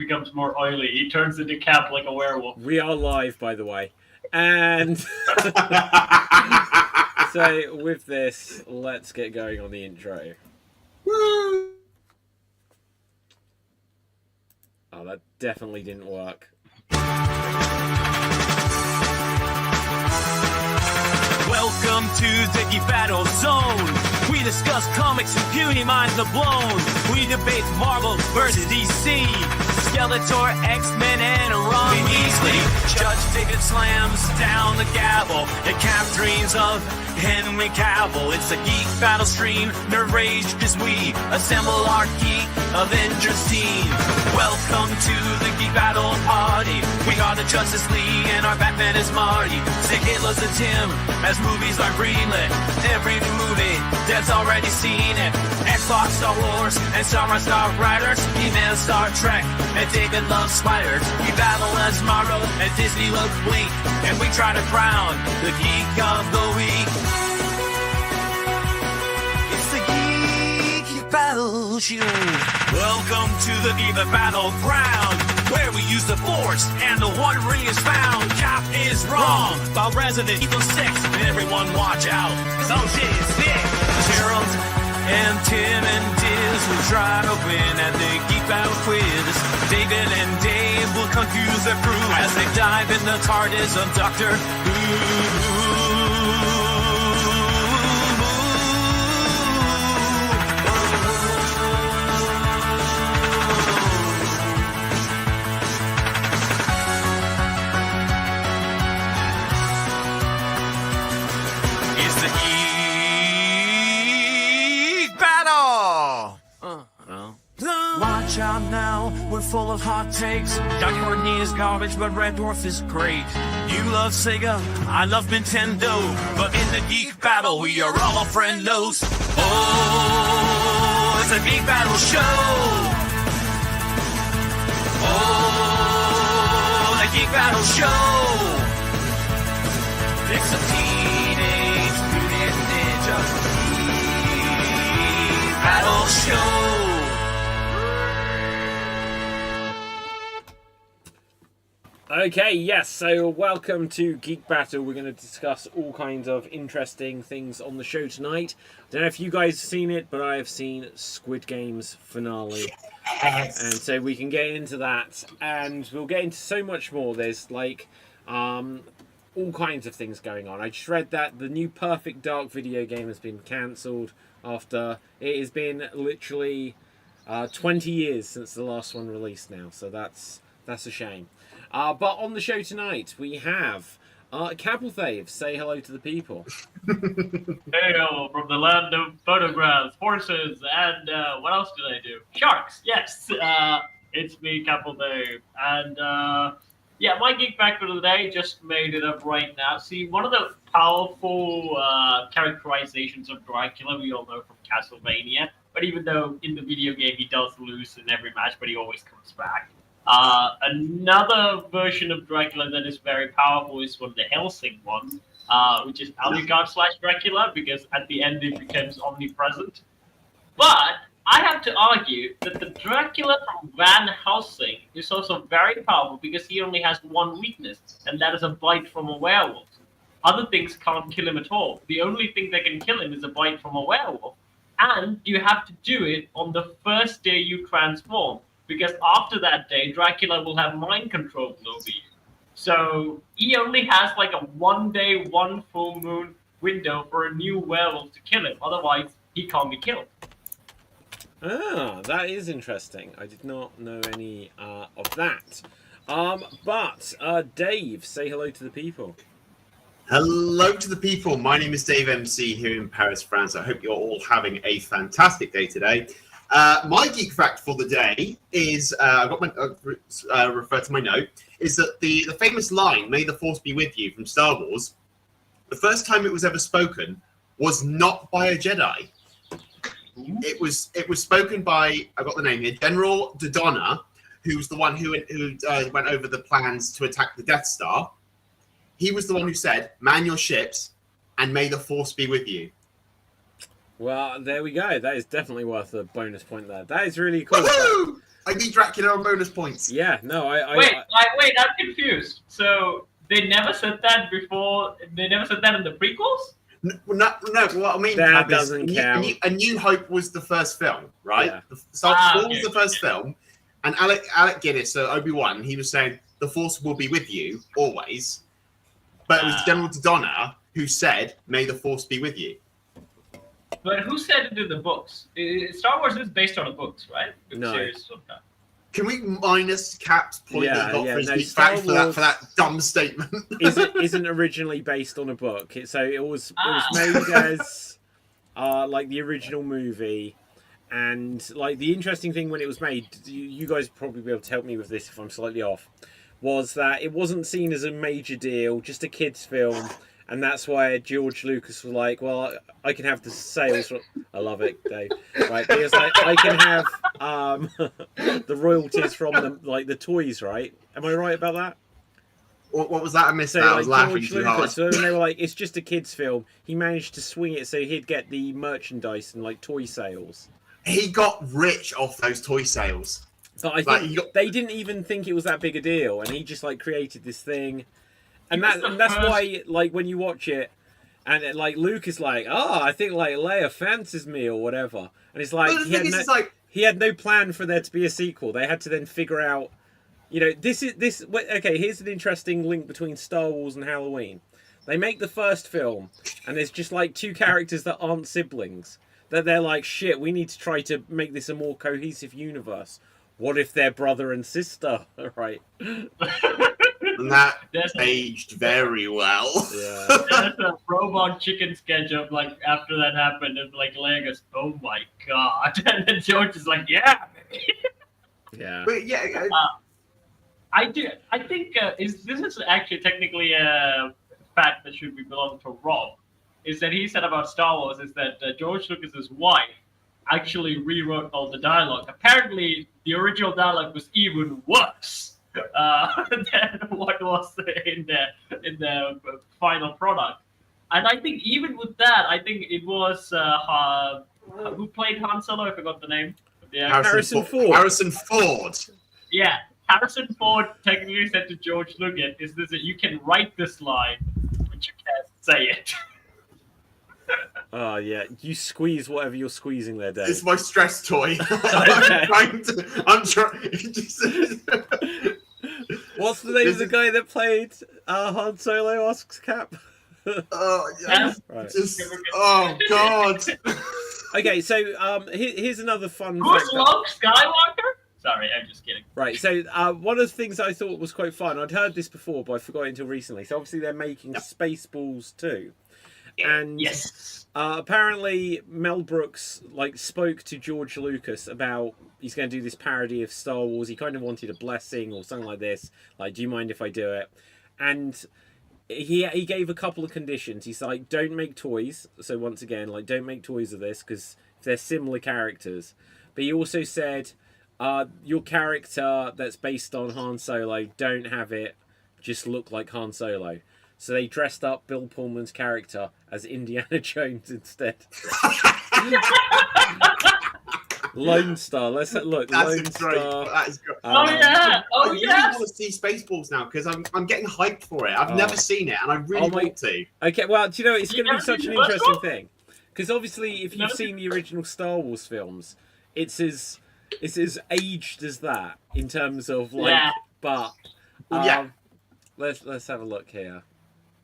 becomes more oily. He turns into Cap like a werewolf. We are live, by the way. And so with this, let's get going on the intro. Woo! Oh, that definitely didn't work. Welcome to the Geek Battle Zone. We discuss comics and puny minds are blown. We debate Marvel versus DC, Skeletor, X-Men, and Ron Weasley. Judge Ticket slams down the gavel. The Cap dreams of Henry Cavill. It's a Geek Battle stream. Nerd rage as we assemble our Geek Avengers team. Welcome to the Geek Battle party. We are the Justice League and our Batman is Marty. Sick Hitler's a Tim as movies are greenlit. Every movie that's already seen it. Xbox, Star Wars, and Star Riders. He-Man, Star Trek, and David loves spiders. We battle as Marvel and Disney loves Blink. And we try to crown the Geek of the Week. It's the Geek Battle Show. Welcome to the Geek Battleground, where we use the Force and the One Ring is found. Cap is wrong about Resident Evil 6. Everyone watch out, cause oh shit is thick. Gerald and Tim and Diz will try to win at the Geek Battle quiz. David and Dave will confuse their crew as they dive in the TARDIS of Doctor Who. Watch out now, we're full of hot takes. Dr. Courtney is garbage, but Red Dwarf is great. You love Sega, I love Nintendo. But in the Geek Battle, we are all friendos. Oh, it's a Geek Battle show. Oh, the Geek Battle show. It's a Teenage Mutant Ninja Geek Battle show. Okay, yes, so welcome to Geek Battle. We're going to discuss all kinds of interesting things on the show tonight. I don't know if you guys have seen it, but I have seen Squid Game's finale. Yes. And so we can get into that, and we'll get into so much more. There's like all kinds of things going on. I just read that the new Perfect Dark video game has been cancelled after it has been literally 20 years since the last one released now, so that's a shame. But on the show tonight, we have Capelthave. Say hello to the people. Hail from the land of photographs, horses, and what else did I do? Sharks, yes. It's me, Capelthave. And yeah, my Geek Factor of the day, just made it up right now. See, one of the powerful characterizations of Dracula we all know from Castlevania, but even though in the video game he does lose in every match, but he always comes back. Another version of Dracula that is very powerful is from the Helsing one, which is Alucard/Dracula, because at the end it becomes omnipresent. But I have to argue that the Dracula from Van Helsing is also very powerful because he only has one weakness, and that is a bite from a werewolf. Other things can't kill him at all. The only thing that can kill him is a bite from a werewolf, and you have to do it on the first day you transform. Because after that day, Dracula will have mind control over you. So he only has like a 1 day, 1 full moon window for a new werewolf to kill him. Otherwise, he can't be killed. Ah, that is interesting. I did not know any of that. But Dave, say hello to the people. Hello to the people. My name is Dave MC here in Paris, France. I hope you're all having a fantastic day today. My geek fact for the day is, I've got my, refer to my note, is that the famous line, "May the Force be with you" from Star Wars, the first time it was ever spoken was not by a Jedi. It was spoken by, I've got the name here, General Dodonna, who was the one who went over the plans to attack the Death Star. He was the one who said, "Man your ships, and may the Force be with you." Well, there we go. That is definitely worth a bonus point there. That is really cool. I beat Dracula on bonus points. Yeah, no, Wait, I'm confused. So they never said that before. They never said that in the prequels. No. What I mean, That Cab, is doesn't count. A New Hope was the first film, right? Yeah. Star Wars okay. was the first film, and Alec Guinness, so Obi-Wan, he was saying the Force will be with you always, but it was General Dodonna who said, "May the Force be with you." But who said it in the books? Star Wars is based on the books, right? The No. series. Can we minus Cap's point that he got for his no, geek Star fact Wars for that dumb statement? isn't originally based on a book. So it was made as like the original movie, and like the interesting thing when it was made, you guys would probably be able to help me with this if I'm slightly off, was that it wasn't seen as a major deal, just a kids' film. And that's why George Lucas was like, well, I can have the sales. I love it, Dave. Right, he was like, I can have the royalties from the toys, right? Am I right about that? What was that? I missed that. I was like, laughing too hard. So they were like, it's just a kids' film. He managed to swing it so he'd get the merchandise and like toy sales. He got rich off those toy sales. But I think they didn't even think it was that big a deal, and he just like created this thing. And that's why, like, when you watch it, and like Luke is like, "Oh, I think like Leia fancies me or whatever," and it's like he had no plan for there to be a sequel. They had to then figure out, you know, this. Okay, here's an interesting link between Star Wars and Halloween. They make the first film, and there's just like two characters that aren't siblings. That they're like, shit, we need to try to make this a more cohesive universe. What if they're brother and sister, right? And that aged very well. Yeah. There's a robot chicken sketch of like after that happened, and like Leia goes, "Oh my god," and then George is like, "Yeah." Yeah. But yeah, I do. I think this is actually technically a fact that should be belong to Rob. Is that he said about Star Wars is that George Lucas's wife actually rewrote all the dialogue. Apparently, the original dialogue was even worse than what was in the final product. And I think even with that, I think it was who played Han Solo? I forgot the name. Yeah, Harrison Ford. Harrison Ford. Yeah, Harrison Ford technically said to George Lucas, "Is this you can write this line, but you can't say it." Oh yeah, you squeeze whatever you're squeezing there, Dave. It's my stress toy. Okay. I'm trying. What's the name of the guy that played Han Solo? Asks Cap. Oh yeah. Right. Oh god. Okay, so here's another fun Who's fact. Luke Skywalker? Sorry, I'm just kidding. Right, so one of the things I thought was quite fun, I'd heard this before, but I forgot until recently. So obviously they're making Spaceballs too. And yes. Apparently Mel Brooks like spoke to George Lucas about he's going to do this parody of Star Wars. He kind of wanted a blessing or something like this. Like, do you mind if I do it? And he gave a couple of conditions. He's like, don't make toys. So once again, like, don't make toys of this because they're similar characters. But he also said, your character that's based on Han Solo, don't have it just look like Han Solo. So they dressed up Bill Pullman's character as Indiana Jones instead. Lone Star. Let's look. That's Lone great. Star. That is great. Oh yeah! Oh I really yes! want to see Spaceballs now because I'm getting hyped for it. I've never seen it and I really want to. Okay, well, do you know it's going to be such an never seen the interesting first thing because obviously, if you've seen the original Star Wars films, it's as aged as that in terms of like. Yeah. But Yeah. Let's have a look here.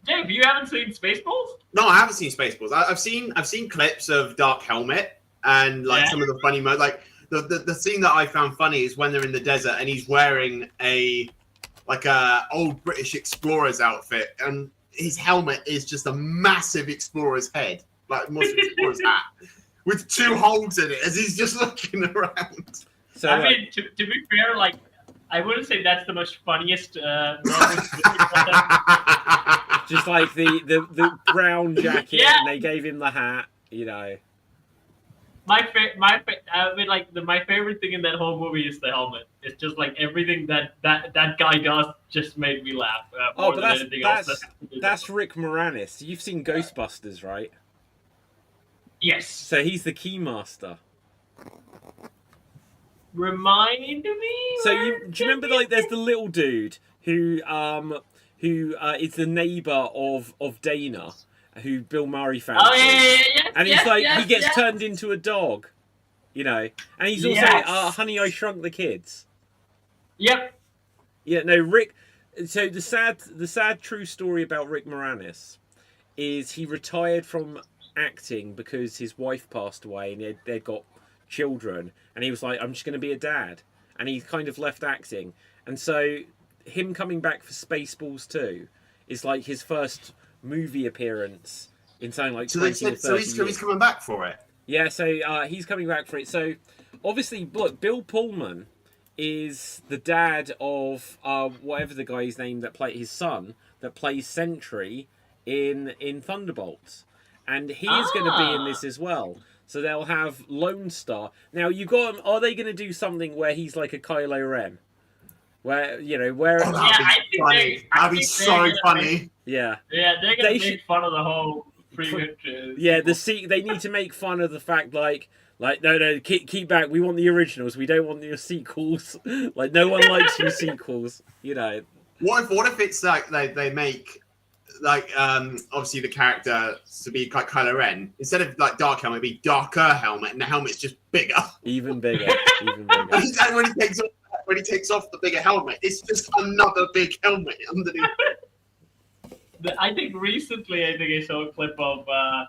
Dave, you haven't seen Spaceballs? No, I haven't seen Spaceballs. I've seen clips of Dark Helmet and like some of the funny moments. Like the scene that I found funny is when they're in the desert and he's wearing a old British explorer's outfit and his helmet is just a massive explorer's head, like Muslim explorer's hat, with two holes in it as he's just looking around. So I mean, to be fair, like I wouldn't say that's the most funniest. just like the brown jacket, Yeah. and they gave him the hat. You know. My favorite thing in that whole movie is the helmet. It's just like everything that guy does just made me laugh. Oh, More but than anything else. that's Rick Moranis. You've seen Ghostbusters, right? Yes. So he's the Keymaster. Remind me. So do you remember like there's the little dude who is the neighbour of Dana, who Bill Murray fancies. Oh yeah. And he's he gets turned into a dog, you know. And he's also Honey, I Shrunk the Kids. Yep. Yeah, no, Rick. So the sad true story about Rick Moranis is he retired from acting because his wife passed away and they'd got children, and he was like, I'm just going to be a dad, and he kind of left acting. And so him coming back for Spaceballs 2 is like his first movie appearance in something like 20 or 30 so he's coming back for it. Yeah, so he's coming back for it. So obviously, look, Bill Pullman is the dad of whatever the guy's name that played his son that plays Sentry in Thunderbolts, and he is going to be in this as well. So they'll have Lone Star. Now you got him. Are they going to do something where he's like a Kylo Ren? Where That'd be so funny. Yeah, they're going to make fun of the whole pre-pictures. Yeah, they need to make fun of the fact like no, keep back. We want the originals. We don't want your sequels. Like no one likes your sequels. You know. What if it's like they make obviously the character to be like Kylo Ren, instead of like dark helmet, it'd be darker helmet, and the helmet's just bigger. Even bigger. And when he takes off the bigger helmet, it's just another big helmet underneath. I think recently, I saw a clip of, I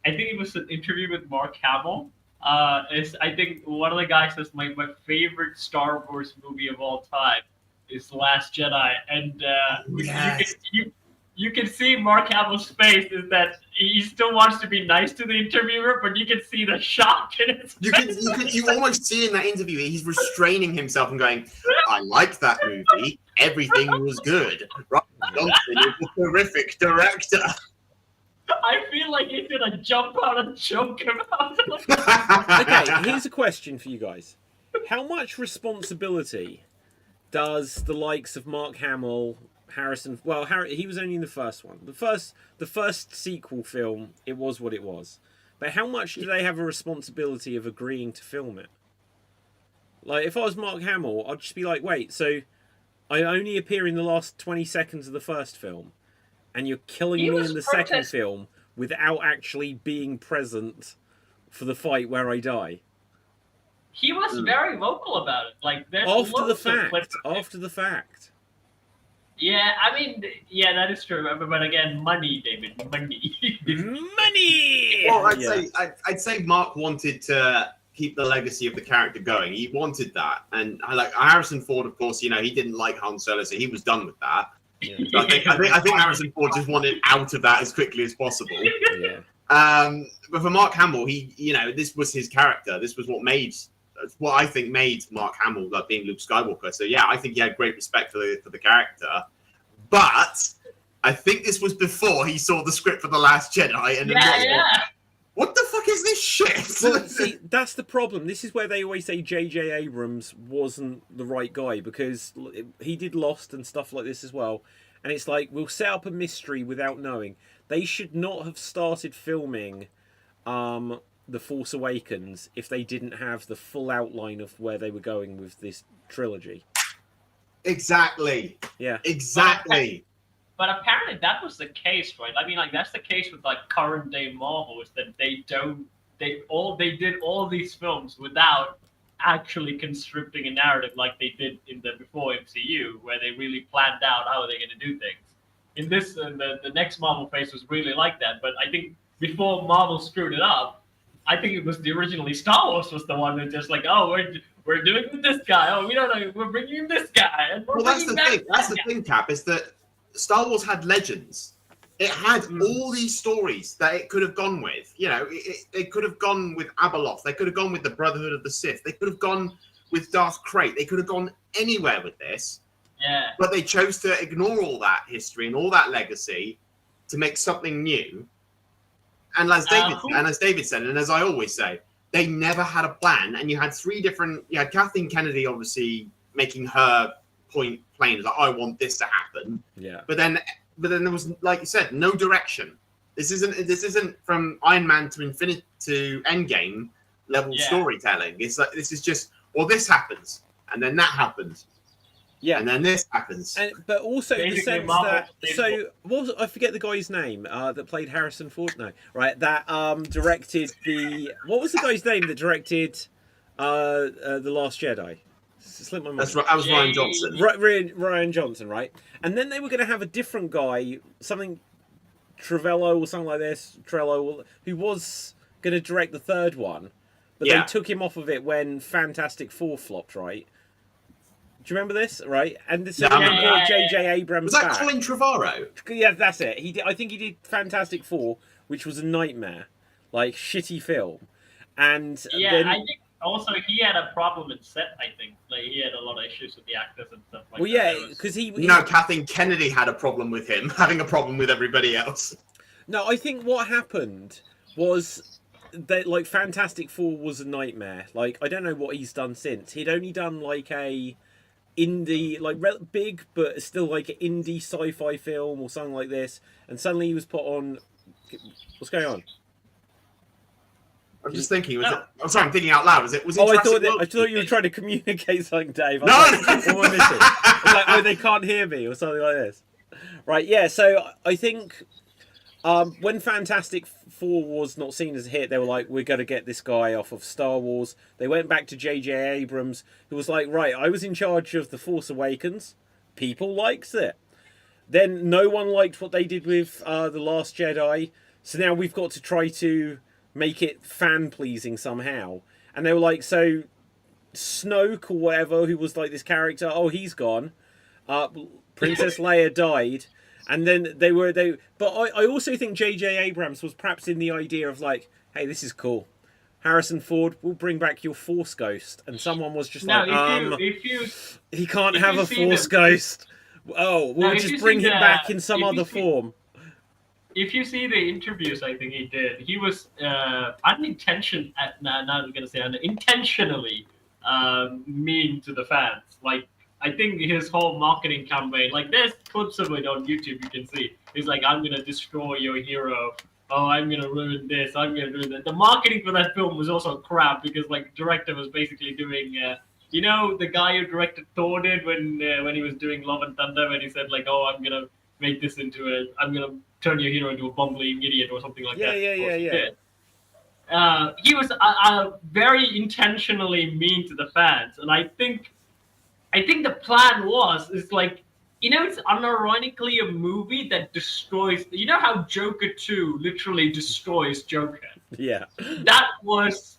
think it was an interview with Mark Hamill. I think one of the guys says my favorite Star Wars movie of all time is The Last Jedi, and you can see Mark Hamill's face is that he still wants to be nice to the interviewer, but you can see the shock in his face. You almost see in that interview he's restraining himself and going, I liked that movie. Everything was good. Right? Johnson is a terrific director. I feel like he's gonna jump out and choke him out. Okay, here's a question for you guys. How much responsibility does the likes of Mark Hamill, Harrison... Well, he was only in the first one. The first sequel film, it was what it was. But how much do they have a responsibility of agreeing to film it? Like, if I was Mark Hamill, I'd just be like, wait, so I only appear in the last 20 seconds of the first film, and you're killing me in the second film without actually being present for the fight where I die. He was very vocal about it. Like, there's after the fact. Yeah, I mean, that is true. But again, money, David, money. Money. Well, I'd say Mark wanted to keep the legacy of the character going. He wanted that, and Harrison Ford, of course, he didn't like Han Solo, so he was done with that. Yeah. So I think Harrison Ford just wanted out of that as quickly as possible. Yeah. But for Mark Hamill, this was his character. This was what I think made Mark Hamill like being Luke Skywalker. So yeah, I think he had great respect for the character. But I think this was before he saw the script for The Last Jedi and what the fuck is this shit? Well, see, that's the problem. This is where they always say J.J. Abrams wasn't the right guy, because he did Lost and stuff like this as well. And it's like, we'll set up a mystery without knowing. They should not have started filming The Force Awakens if they didn't have the full outline of where they were going with this trilogy. Exactly. Yeah. Exactly. But apparently that was the case, right? I mean, like, that's the case with like current day Marvel, is that they did all these films without actually conscripting a narrative like they did in the before MCU, where they really planned out how they're going to do things. In this, the next Marvel phase was really like that. But I think before Marvel screwed it up, I think it was originally Star Wars was the one that just like, oh, we're doing with this guy. Oh, we don't know, we're bringing in this guy. And that's the thing. That's the thing, Cap, is that Star Wars had legends. It had all these stories that it could have gone with. It could have gone with Abeloth. They could have gone with the Brotherhood of the Sith. They could have gone with Darth Krayt. They could have gone anywhere with this. Yeah. But they chose to ignore all that history and all that legacy to make something new. And as David said, and as I always say, they never had a plan. And you had you had Kathleen Kennedy obviously making her point plain, like, I want this to happen. Yeah. But then there was, like you said, no direction. This isn't from Iron Man to Infinite to Endgame level storytelling. It's like, this is just, Or this happens, and then that happens. Yeah. And then this happens. But also in the Basically, sense Marvel that... did So, I forget the guy's name that played Harrison Ford. No, right? That directed the... What was the guy's name that directed The Last Jedi? Slipped my mind. That's right. That was Ryan Johnson. Ryan Johnson, right? And then they were going to have a different guy, something Trevello or something like this, Trello, who was going to direct the third one, but they took him off of it when Fantastic Four flopped, right? Do you remember this? Right? And this brought J.J. Abrams Was that back. Colin Trevorrow? Yeah, that's it. I think he did Fantastic Four, which was a nightmare, like shitty film. And then, I think also he had a problem in set. I think like he had a lot of issues with the actors and stuff like that. Well, yeah, because he No, Kathleen Kennedy had a problem with him, having a problem with everybody else. No, I think what happened was that like Fantastic Four was a nightmare. Like I don't know what he's done since. He'd only done like a indie, like big but still like an indie sci-fi film or something like this, and suddenly he was put on. What's going on? I'm just thinking. I'm sorry, I'm thinking out loud. Was it? I thought you were trying to communicate something, Dave. No. What am I missing? It's like, oh, they can't hear me or something like this. Right? Yeah. So I think when Fantastic Four was not seen as a hit, they were like, we're going to get this guy off of Star Wars. They went back to J.J. Abrams, who was like, right, I was in charge of The Force Awakens. People likes it. Then no one liked what they did with The Last Jedi. So now we've got to try to make it fan-pleasing somehow. And they were like, so Snoke or whatever, who was like this character, oh, he's gone. Princess Leia died. And then but I also think J.J. Abrams was perhaps in the idea of like, hey, this is cool. Harrison Ford will bring back your Force Ghost. And someone was just he can't have a Force Ghost. Oh, we'll just bring him back in some other form. If you see the interviews, I think he did. He was intentionally mean to the fans. Like, I think his whole marketing campaign, like there's clips of it on YouTube you can see. He's like, I'm going to destroy your hero. Oh, I'm going to ruin this. I'm going to ruin that. The marketing for that film was also crap because like director was basically doing, you know, the guy who directed Thor did when he was doing Love and Thunder, when he said like, oh, I'm going to make this into I'm going to turn your hero into a bumbling idiot or something like that. He was very intentionally mean to the fans, and I think the plan is like, you know, it's unironically a movie that destroys. You know how Joker 2 literally destroys Joker. Yeah. That was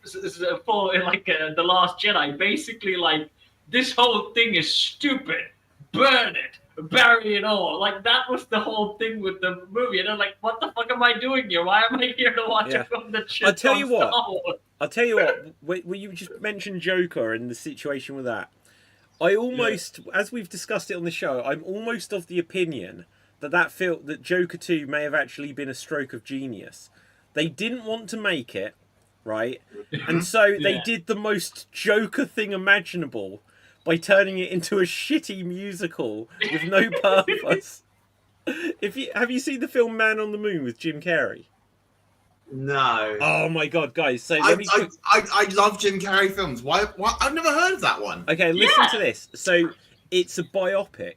for like The Last Jedi. Basically, like this whole thing is stupid. Burn it. Bury it all. Like that was the whole thing with the movie. And I'm like, what the fuck am I doing here? Why am I here to watch a film that shit? I'll tell you what. When you just mentioned Joker and the situation with that, I almost, as we've discussed it on the show, I'm almost of the opinion that Joker 2 may have actually been a stroke of genius. They didn't want to make it, right? And so they did the most Joker thing imaginable by turning it into a shitty musical with no purpose. Have you seen the film Man on the Moon with Jim Carrey? No. Oh my god, guys! So I love Jim Carrey films. Why? I've never heard of that one. Okay, listen to this. So it's a biopic.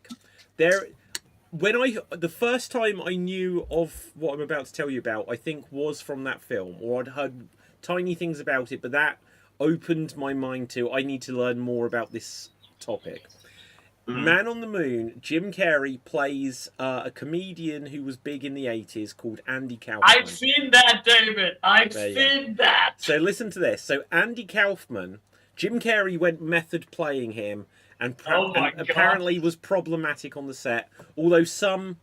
The first time I knew of what I'm about to tell you about, I think was from that film, or I'd heard tiny things about it, but that opened my mind to I need to learn more about this topic. Man on the Moon, Jim Carrey plays a comedian who was big in the 80s called Andy Kaufman. I've seen that, David. I've seen that. So listen to this. So Andy Kaufman, Jim Carrey went method playing him and apparently was problematic on the set. Although some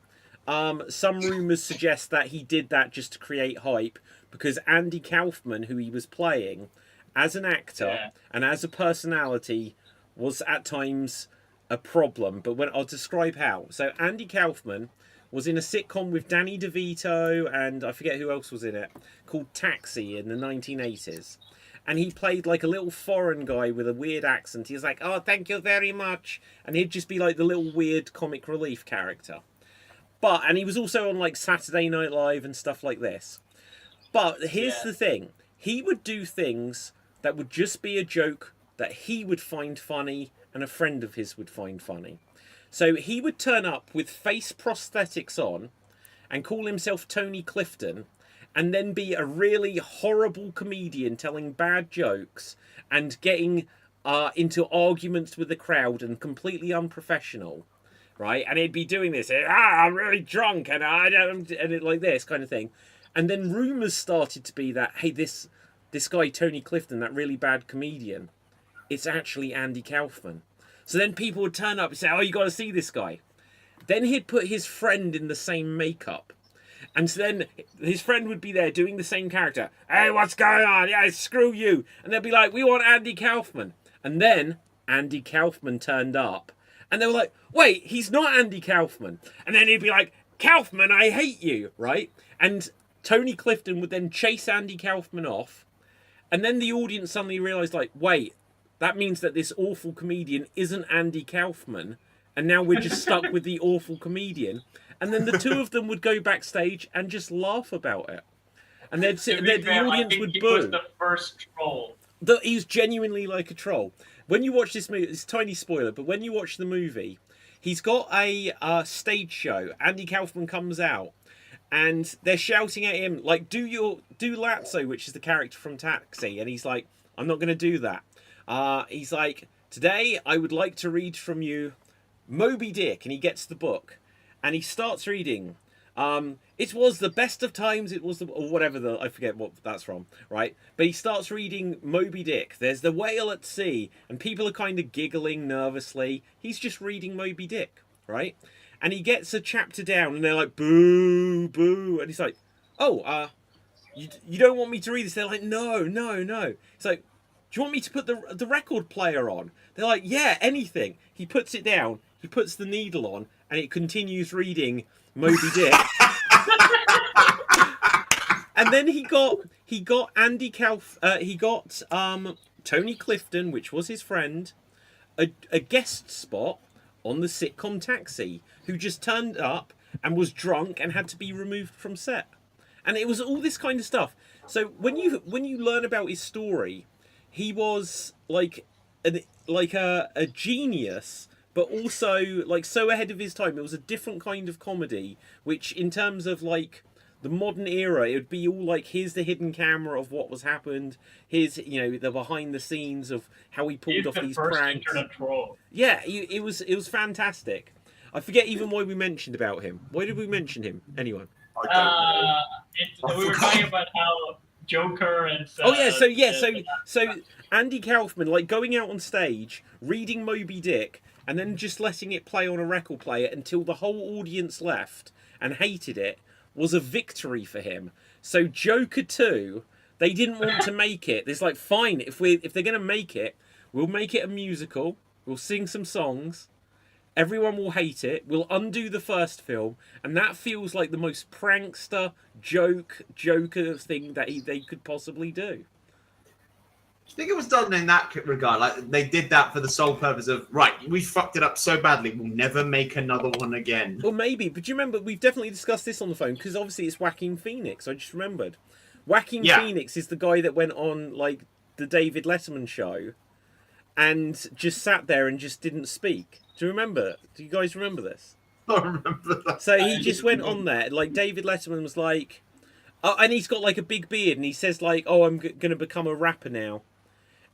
rumours suggest that he did that just to create hype because Andy Kaufman, who he was playing as an actor and as a personality, was at times a problem, but I'll describe how. So Andy Kaufman was in a sitcom with Danny DeVito and I forget who else was in it, called Taxi in the 1980s. And he played like a little foreign guy with a weird accent. He was like, oh, thank you very much. And he'd just be like the little weird comic relief character. And he was also on like Saturday Night Live and stuff like this. But here's the thing. He would do things that would just be a joke that he would find funny and a friend of his would find funny. So he would turn up with face prosthetics on and call himself Tony Clifton, and then be a really horrible comedian telling bad jokes and getting into arguments with the crowd and completely unprofessional, right? And he'd be doing this, I'm really drunk and I don't, and it like this kind of thing. And then rumours started to be that, hey, this guy Tony Clifton, that really bad comedian, it's actually Andy Kaufman. So then people would turn up and say, oh, you got to see this guy. Then he'd put his friend in the same makeup. And so then his friend would be there doing the same character. Hey, what's going on? Yeah, screw you. And they'd be like, we want Andy Kaufman. And then Andy Kaufman turned up. And they were like, wait, he's not Andy Kaufman. And then he'd be like, Kaufman, I hate you, right? And Tony Clifton would then chase Andy Kaufman off. And then the audience suddenly realised, like, wait, that means that this awful comedian isn't Andy Kaufman. And now we're just stuck with the awful comedian. And then the two of them would go backstage and just laugh about it. And they'd sit, the audience would boo. He was the first troll. He was genuinely like a troll. When you watch this movie, it's a tiny spoiler, but when you watch the movie, he's got a stage show. Andy Kaufman comes out, and they're shouting at him, like, do Lazzo, which is the character from Taxi. And he's like, I'm not going to do that. He's like, today I would like to read from you Moby Dick. And he gets the book. And he starts reading, it was the best of times, it was the, or whatever, I forget what that's from, right? But he starts reading Moby Dick. There's the whale at sea, and people are kind of giggling nervously. He's just reading Moby Dick, right? And he gets a chapter down, and they're like, boo, boo. And he's like, oh, you don't want me to read this? They're like, no. He's like, do you want me to put the record player on? They're like, yeah, anything. He puts it down, he puts the needle on, and it continues reading Moby Dick. And then he got Andy he got Tony Clifton, which was his friend, a guest spot on the sitcom Taxi, who just turned up and was drunk and had to be removed from set. And it was all this kind of stuff. So when you learn about his story, he was like a genius, but also like so ahead of his time. It was a different kind of comedy, which in terms of like the modern era, it would be all like, here's the hidden camera of what was happened. Here's, the behind the scenes of how he pulled off these pranks. Yeah, it was fantastic. I forget even why we mentioned about him. Why did we mention him? Anyone? We were talking about how Joker and so Andy Kaufman, like, going out on stage, reading Moby Dick, and then just letting it play on a record player until the whole audience left and hated it, was a victory for him. So Joker 2, they didn't want to make it. It's like, fine, if they're going to make it, we'll make it a musical, we'll sing some songs, everyone will hate it, we'll undo the first film, and that feels like the most prankster, Joker thing that they could possibly do. Do you think it was done in that regard? Like, they did that for the sole purpose of, right, we fucked it up so badly, we'll never make another one again. Well, maybe. But do you remember, we've definitely discussed this on the phone, because obviously it's Joaquin Phoenix. I just remembered. Joaquin Phoenix is the guy that went on, like, the David Letterman show and just sat there and just didn't speak. Do you remember? Do you guys remember this? I remember that. So he just went on there. Like, David Letterman was like... and he's got, like, a big beard, and he says, like, oh, I'm going to become a rapper now.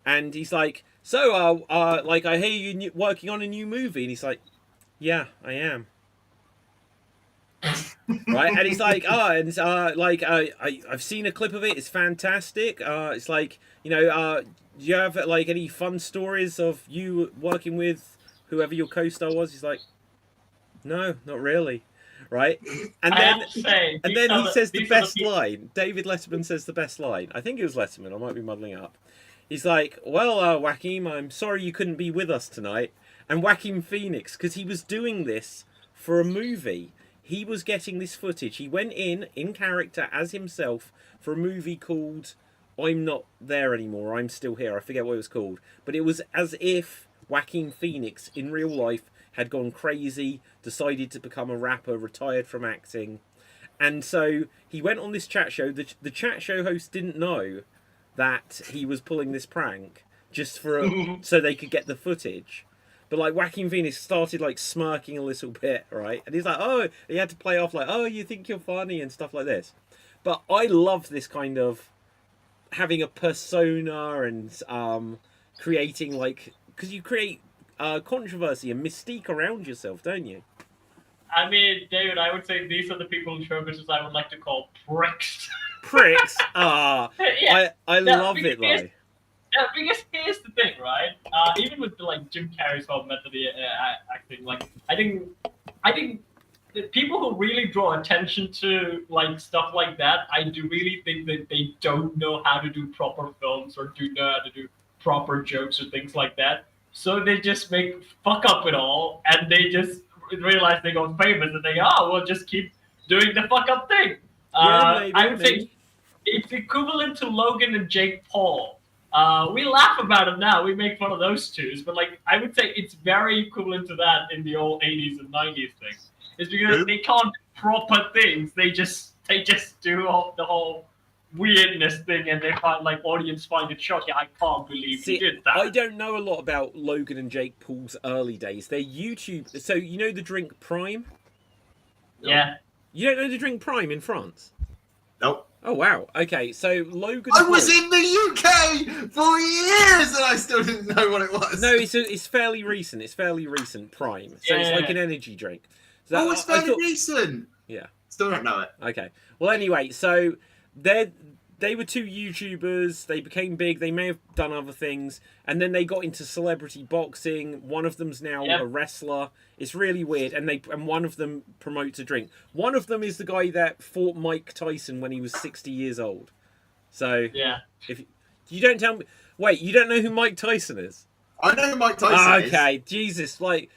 And he's like, so, like, I hear you working on a new movie. And he's like, yeah, I am. Right? And he's like, I've seen a clip of it. It's fantastic. It's like, do you have, like, any fun stories of you working with whoever your co-star was? He's like, no, not really. Right? And then he says the best line. David Letterman says the best line. I think it was Letterman. I might be muddling up. He's like, well, Joaquin, I'm sorry you couldn't be with us tonight. And Joaquin Phoenix, because he was doing this for a movie. He was getting this footage. He went in character as himself for a movie called I'm Not There Anymore, I'm Still Here. I forget what it was called. But it was as if Joaquin Phoenix in real life had gone crazy, decided to become a rapper, retired from acting. And so he went on this chat show. The chat show host didn't know that he was pulling this prank. just for so they could get the footage. But like Joaquin Phoenix started like smirking a little bit, right? And he's like, oh, he had to play off like, oh, you think you're funny and stuff like this. But I love this kind of having a persona and creating like, because you create controversy and mystique around yourself, don't you? I mean, David, I would say these are the people in show business I would like to call pricks. Pricks? Yeah. I love it, though. Yeah, because here's the thing, right? Even with like Jim Carrey's whole method of acting, like I think the people who really draw attention to like stuff like that, I do really think that they don't know how to do proper films or do know how to do proper jokes or things like that. So they just make fuck up it all, and they just realize they got famous, and they we'll just keep doing the fuck up thing. Maybe, I would say it's equivalent to Logan and Jake Paul. We laugh about them now. We make fun of those twos, but like I would say it's very equivalent to that in the old 80s and 90s things. It's because they can't do proper things. They just do all the whole weirdness thing, and they find like audience find it shocking. I can't believe he did that. I don't know a lot about Logan and Jake Paul's early days. They're YouTube. So you know the drink Prime? Yeah. You don't know the drink Prime in France? Nope. Oh wow. Okay, so Logan. I was in the UK for years and I still didn't know what it was. No, it's fairly recent. It's fairly recent Prime. So it's like an energy drink. So it's fairly recent. Yeah. Still don't know it. Okay. Well, anyway, so they were two YouTubers. They became big. They may have done other things, and then they got into celebrity boxing. One of them's now a wrestler. It's really weird, and one of them promotes a drink. One of them is the guy that fought Mike Tyson when he was 60 years old. So if you don't tell me, wait, you don't know who Mike Tyson is? I know who Mike Tyson is. Okay, Jesus, like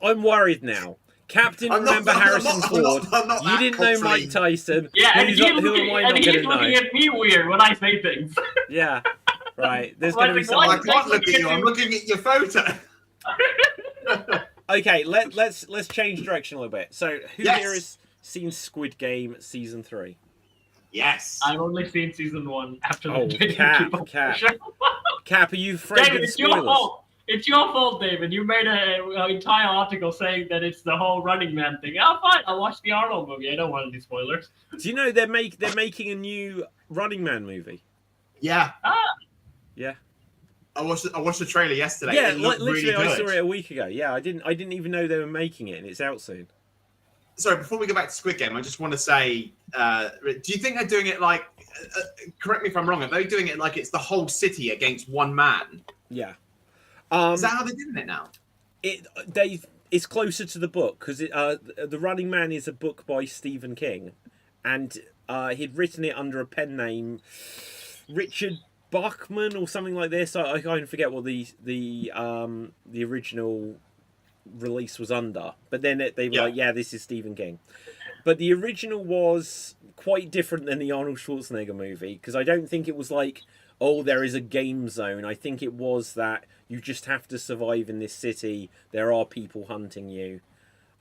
I'm worried now. Captain, remember Harrison Ford. You didn't know Mike Tyson. Yeah, and he's he's looking at me weird when I say things. Yeah, right. There's going to be something. I can't look at you. I'm looking at your photo. Okay, let's change direction a little bit. So, who here has seen Squid Game season 3? Yes. I've only seen season 1 after the Cap, are you afraid David, of the spoilers? It's your fault, David. You made an entire article saying that it's the whole Running Man thing. Oh, fine. I'll watch the Arnold movie. I don't want any spoilers. Do you know they're making a new Running Man movie? Yeah. Yeah. I watched the trailer yesterday. Yeah, it looked literally, really good. I saw it a week ago. Yeah, I didn't even know they were making it, and it's out soon. Sorry, before we go back to Squid Game, I just want to say, do you think they're doing it like? Correct me if I'm wrong. Are they doing it like it's the whole city against one man? Yeah. Is that how they're doing it now? It's closer to the book because the Running Man is a book by Stephen King, and he'd written it under a pen name, Richard Bachman or something like this. I kind of forget what the original release was under, but then they were like, yeah, this is Stephen King. But the original was quite different than the Arnold Schwarzenegger movie because I don't think it was like, oh, there is a game zone. I think it was that you just have to survive in this city. There are people hunting you.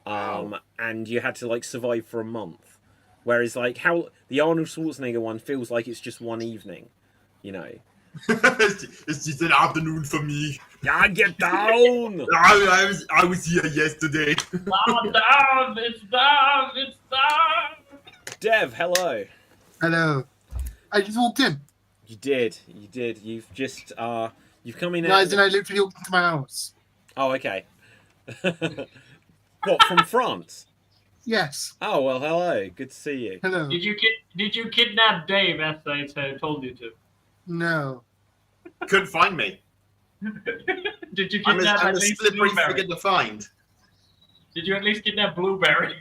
And you had to like survive for a month. Whereas like how the Arnold Schwarzenegger one feels like it's just one evening, you know. It's just an afternoon for me. Yeah, get down! I was here yesterday. Down, it's down, it's down. Dev, hello. Hello. I just walked in. You did. You've just you've come in. Guys, and I literally walked into my house. Oh, okay. What, from France? Yes. Oh well, hello. Good to see you. Hello. Did you kidnap Dave as I told you to? No. Couldn't find me. Did you I'm kidnap a at least slippery Blueberry? figure to find. Did you at least kidnap Blueberry?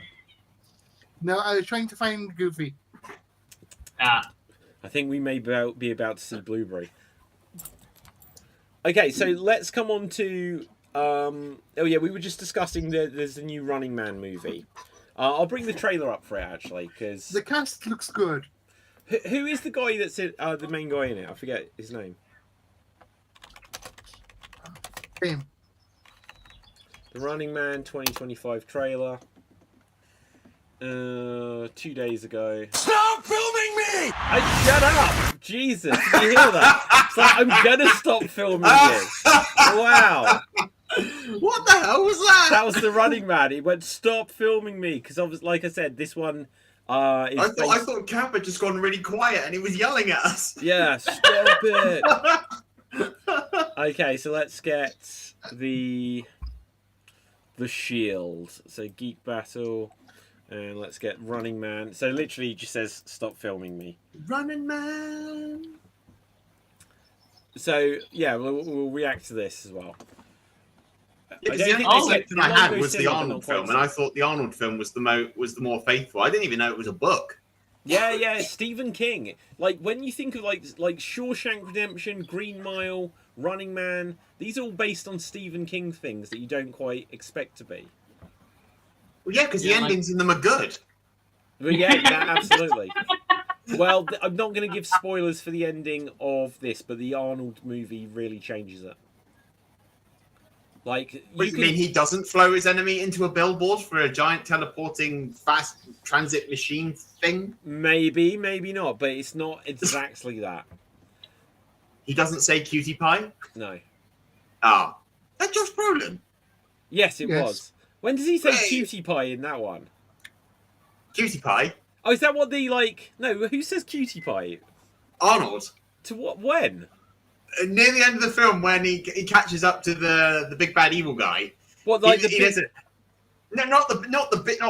No, I was trying to find Goofy. Ah. I think we may be about to see Blueberry. Okay, so let's come on to... oh yeah, we were just discussing there's a new Running Man movie. I'll bring the trailer up for it, actually, because... The cast looks good. Who is the guy that's the main guy in it? I forget his name. Same. The Running Man 2025 trailer. 2 days ago. Stop filming me! Shut up! Jesus, did you hear that? It's like, I'm gonna stop filming this. Wow. What the hell was that? That was the Running Man. He went, stop filming me. Because, like I said, this one is I thought Cap had just gone really quiet and he was yelling at us. Yeah, stop it. Okay, so let's get the shield. So Geek Battle. And let's get Running Man. So literally, it just says, stop filming me. Running Man. So, yeah, we'll react to this as well. Yeah, the only section I had was the Arnold film, and I thought the Arnold film was the more faithful. I didn't even know it was a book. Yeah, Stephen King. Like, when you think of, like Shawshank Redemption, Green Mile, Running Man, these are all based on Stephen King things that you don't quite expect to be. Well, yeah, because the endings in them are good. But yeah, absolutely. Well, I'm not going to give spoilers for the ending of this, but the Arnold movie really changes it. Like, you mean he doesn't throw his enemy into a billboard for a giant teleporting fast transit machine thing? Maybe not, but it's not exactly that. He doesn't say cutie pie? No. Ah. That's Josh Brolin? Yes, it was. When does he say Wait. cutie pie in that one? Cutie pie? Oh, is that what the, like... No, who says cutie pie? Arnold. To what? When? Near the end of the film, when he catches up to the big bad evil guy. What, like not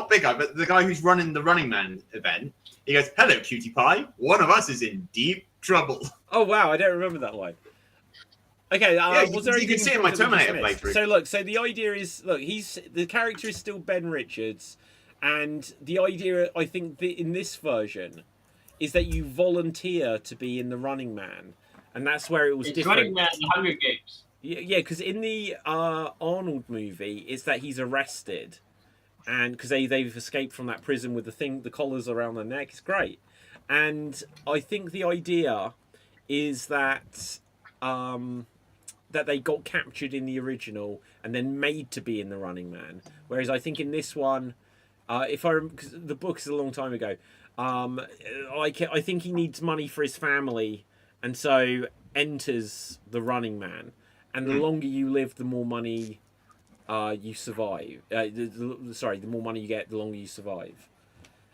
big guy, but the guy who's running the Running Man event. He goes, "Hello, cutie pie. One of us is in deep trouble." Oh wow, I don't remember that line. Okay, was there you can see it in my Terminator playthrough. So look, the idea is, the character is still Ben Richards, and the idea, I think, in this version, is that you volunteer to be in the Running Man. And that's where it was different. Running Man, the Hunger Games. Yeah, because in the Arnold movie, it's that he's arrested, and because they've escaped from that prison with the collars around their neck. It's great, and I think the idea is that that they got captured in the original and then made to be in the Running Man. Whereas I think in this one, because the book is a long time ago, I think he needs money for his family. And so enters the Running Man, and the longer you live, the more money you survive. The more money you get, the longer you survive.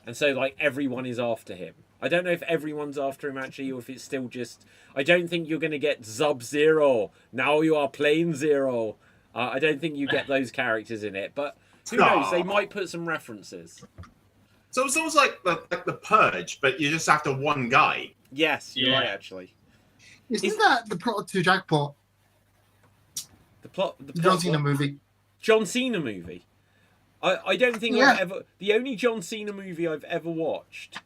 And so, like, everyone is after him. I don't know if everyone's after him actually, or if it's still just. I don't think you're going to get Sub-Zero. Now you are Plane Zero. I don't think you get those characters in it, but who knows? They might put some references. So it's almost like the Purge, but you're just after one guy. Yes, you're right, actually. Isn't that the plot to Jackpot? The plot John Cena movie. John Cena movie. I don't think I've ever. The only John Cena movie I've ever watched,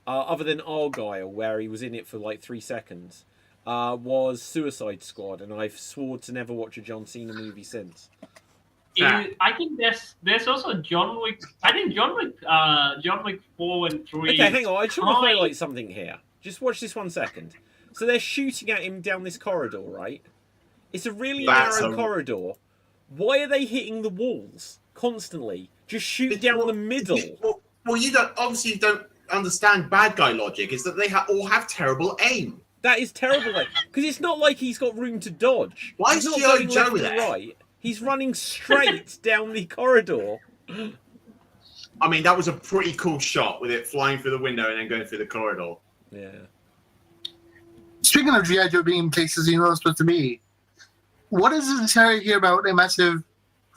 other than Argyle, where he was in it for like 3 seconds, was Suicide Squad, and I've sworn to never watch a John Cena movie since. I think there's also John Wick. I think John Wick 4 and 3. Okay, hang on. I just want to highlight something here. Just watch this 1 second. So they're shooting at him down this corridor, right? It's a really narrow corridor. Why are they hitting the walls constantly? Just shoot down the middle. Well, you don't understand bad guy logic. Is that they all have terrible aim. That is terrible, because it's not like he's got room to dodge. Why he's is not G.I. going Joe left there? and right. He's running straight down the corridor. I mean, that was a pretty cool shot with it flying through the window and then going through the corridor. Yeah. Speaking of G.I. Joe being places you're not supposed to be, what is this area here about a massive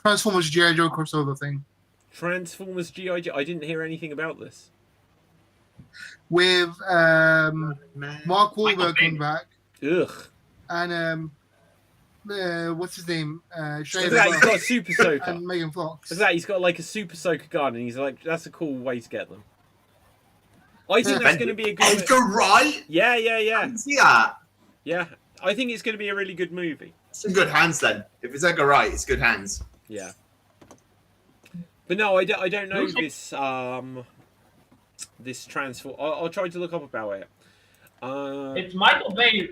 Transformers G.I. Joe crossover thing? Transformers G.I. Joe? I didn't hear anything about this. With Mark Wahlberg coming back. Ugh. And what's his name? Look at that, he's got a Super Soaker. And Megan Fox. Look at that, he's got like a Super Soaker gun, and he's like, that's a cool way to get them. I think that's going to be a good... Edgar Wright? Yeah. I can see that. Yeah, I think it's going to be a really good movie. Some good hands then. If it's Edgar Wright, it's good hands. Yeah. But no, I don't know this this transform. I'll try to look up about it. It's Michael Bay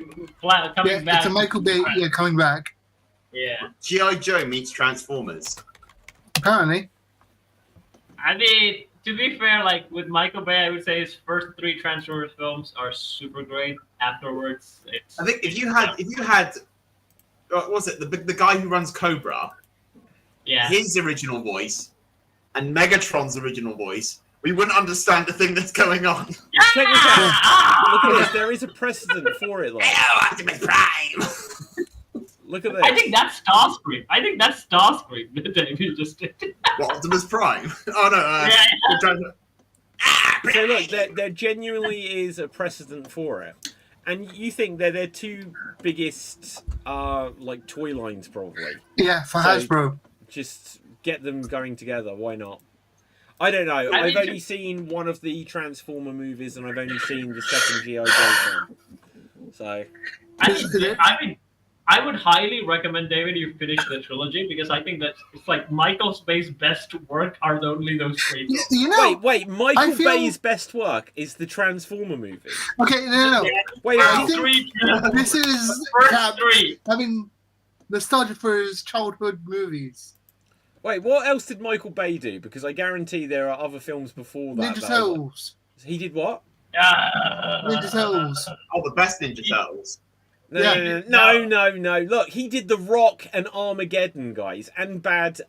coming back. It's a Michael Bay coming back. Yeah. G.I. Joe meets Transformers. Apparently. I mean, to be fair, like with Michael Bay, I would say his first 3 Transformers films are super great. Afterwards, it's. I think if you had, what was it the guy who runs Cobra, Yeah. his original voice, and Megatron's original voice, we wouldn't understand the thing that's going on. Check this out. Look at this. There is a precedent for it. Like, Hello, Optimus Prime. look at this. I think that's Starscream. Dave, you just did. What, Optimus Prime? Oh no. Yeah. So look, there genuinely is a precedent for it, and you think they're their 2 biggest like toy lines probably. Yeah, for So- Hasbro. Just get them going together. Why not? I don't know. I I've mean, only seen one of the Transformer movies, and I've only seen the second G.I. Joe film. So I mean, I would highly recommend, David, you finish the trilogy because I think that it's like Michael Bay's best work are only those 3 films. You know, wait. Michael I feel- Bay's best work is the Transformer movie. okay, no. Yeah, Wait, I first think- 3 This is first 3. having nostalgia for his childhood movies. wait. What else did Michael Bay do? Because I guarantee there are other films before that. Ninja that Turtles. He did what? Ninja Turtles. Oh, the best Ninja Turtles. No. Look, he did The Rock and Armageddon, guys, and Bad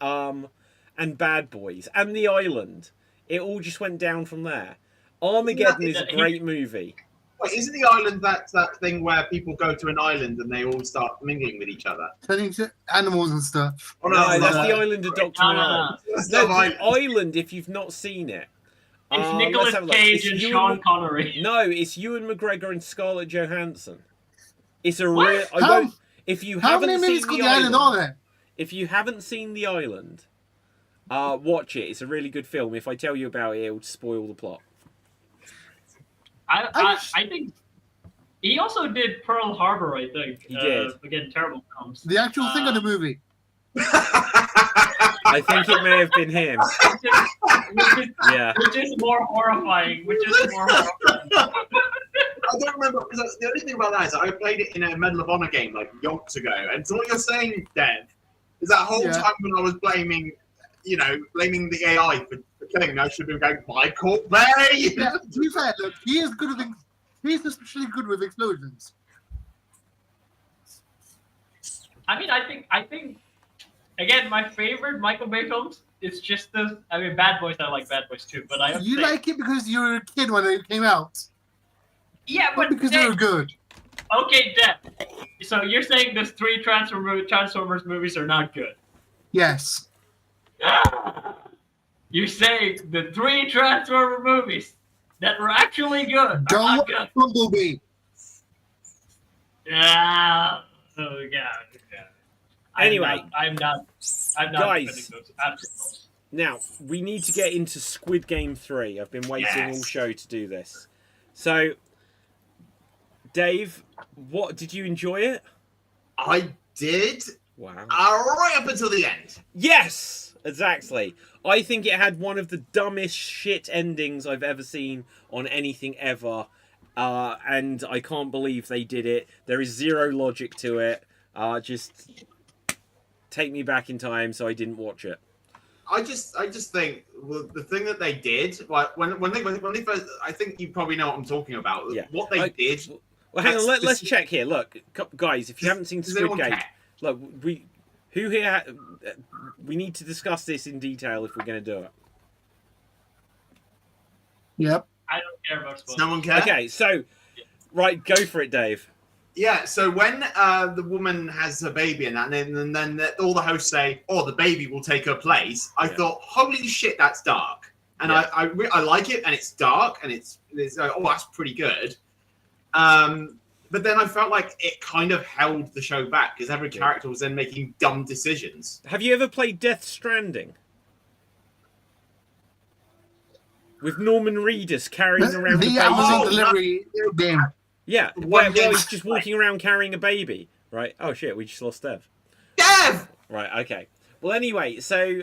Boys and The Island. It all just went down from there. Armageddon is a great movie. Wait, isn't the island that thing where people go to an island and they all start mingling with each other? Turning to animals and stuff. Oh, No, that's that's not the that. Island of Dr. No. No. That's No, not The Island. Island, if you've not seen it. It's let's Nicolas have a look. Cage It's and Ewan Sean Mc- Connery. No, it's Ewan McGregor and Scarlett Johansson. It's a What? real. How- If you How haven't many seen movies called The The Island are there? if you haven't seen The Island, watch it. It's a really good film. If I tell you about it, it will spoil the plot. I think he also did Pearl Harbor. I think He did. Again, terrible films. The actual thing of the movie. I think it may have been him. Yeah. Which is more horrifying. I don't remember, because the only thing about that is I played it in a Medal of Honor game like yonks ago, and so what you're saying, Dev, is that whole Yeah. time when I was blaming the AI for killing me, I should have been going, Michael Bay! Yeah, to be fair, look, he is good with he's especially good with explosions. I mean, I think again, my favorite Michael Bay films. It's just the. I mean, Bad Boys. I like Bad Boys too, but I. You like it because you were a kid when it came out, Yeah, not but because they were good. Okay, Deb. So you're saying those 3 Transformers movies are not good? Yes. You're saying the 3 Transformer movies that were actually good are Don't not good? Bumblebee. Yeah. Oh God. Anyway. I'm not Guys. defending those. Absolutely. Now, we need to get into Squid Game 3. I've been waiting Yes. all show to do this. So, Dave, what did you enjoy it? I did, Wow. right up until the end. Yes! Exactly. I think it had one of the dumbest shit endings I've ever seen on anything ever. And I can't believe they did it. There is zero logic to it. Just take me back in time so I didn't watch it. I just think the thing that they did, like when they first, I think you probably know what I'm talking about. Yeah. What they did. Well, hang on. That's- Let's check here. Look, guys, if you haven't seen Does Squid anyone Game, care? look, we need to discuss this in detail if we're going to do it. Yep. I don't care about Does spoilers. no one care? Okay, so right, go for it, Dave. Yeah, so when the woman has her baby and that, and then all the hosts say, "Oh, the baby will take her place," I thought, "Holy shit, that's dark!" And Yeah. I like it, and it's dark, and it's oh, that's pretty good. But then I felt like it kind of held the show back because every character was then making dumb decisions. Have you ever played Death Stranding? With Norman Reedus carrying around a The baby. Amazon Oh, delivery game. Yeah, One where game- he's just walking around carrying a baby. Right. Oh shit, we just lost Dev. Dev! Right, okay. Well, anyway, so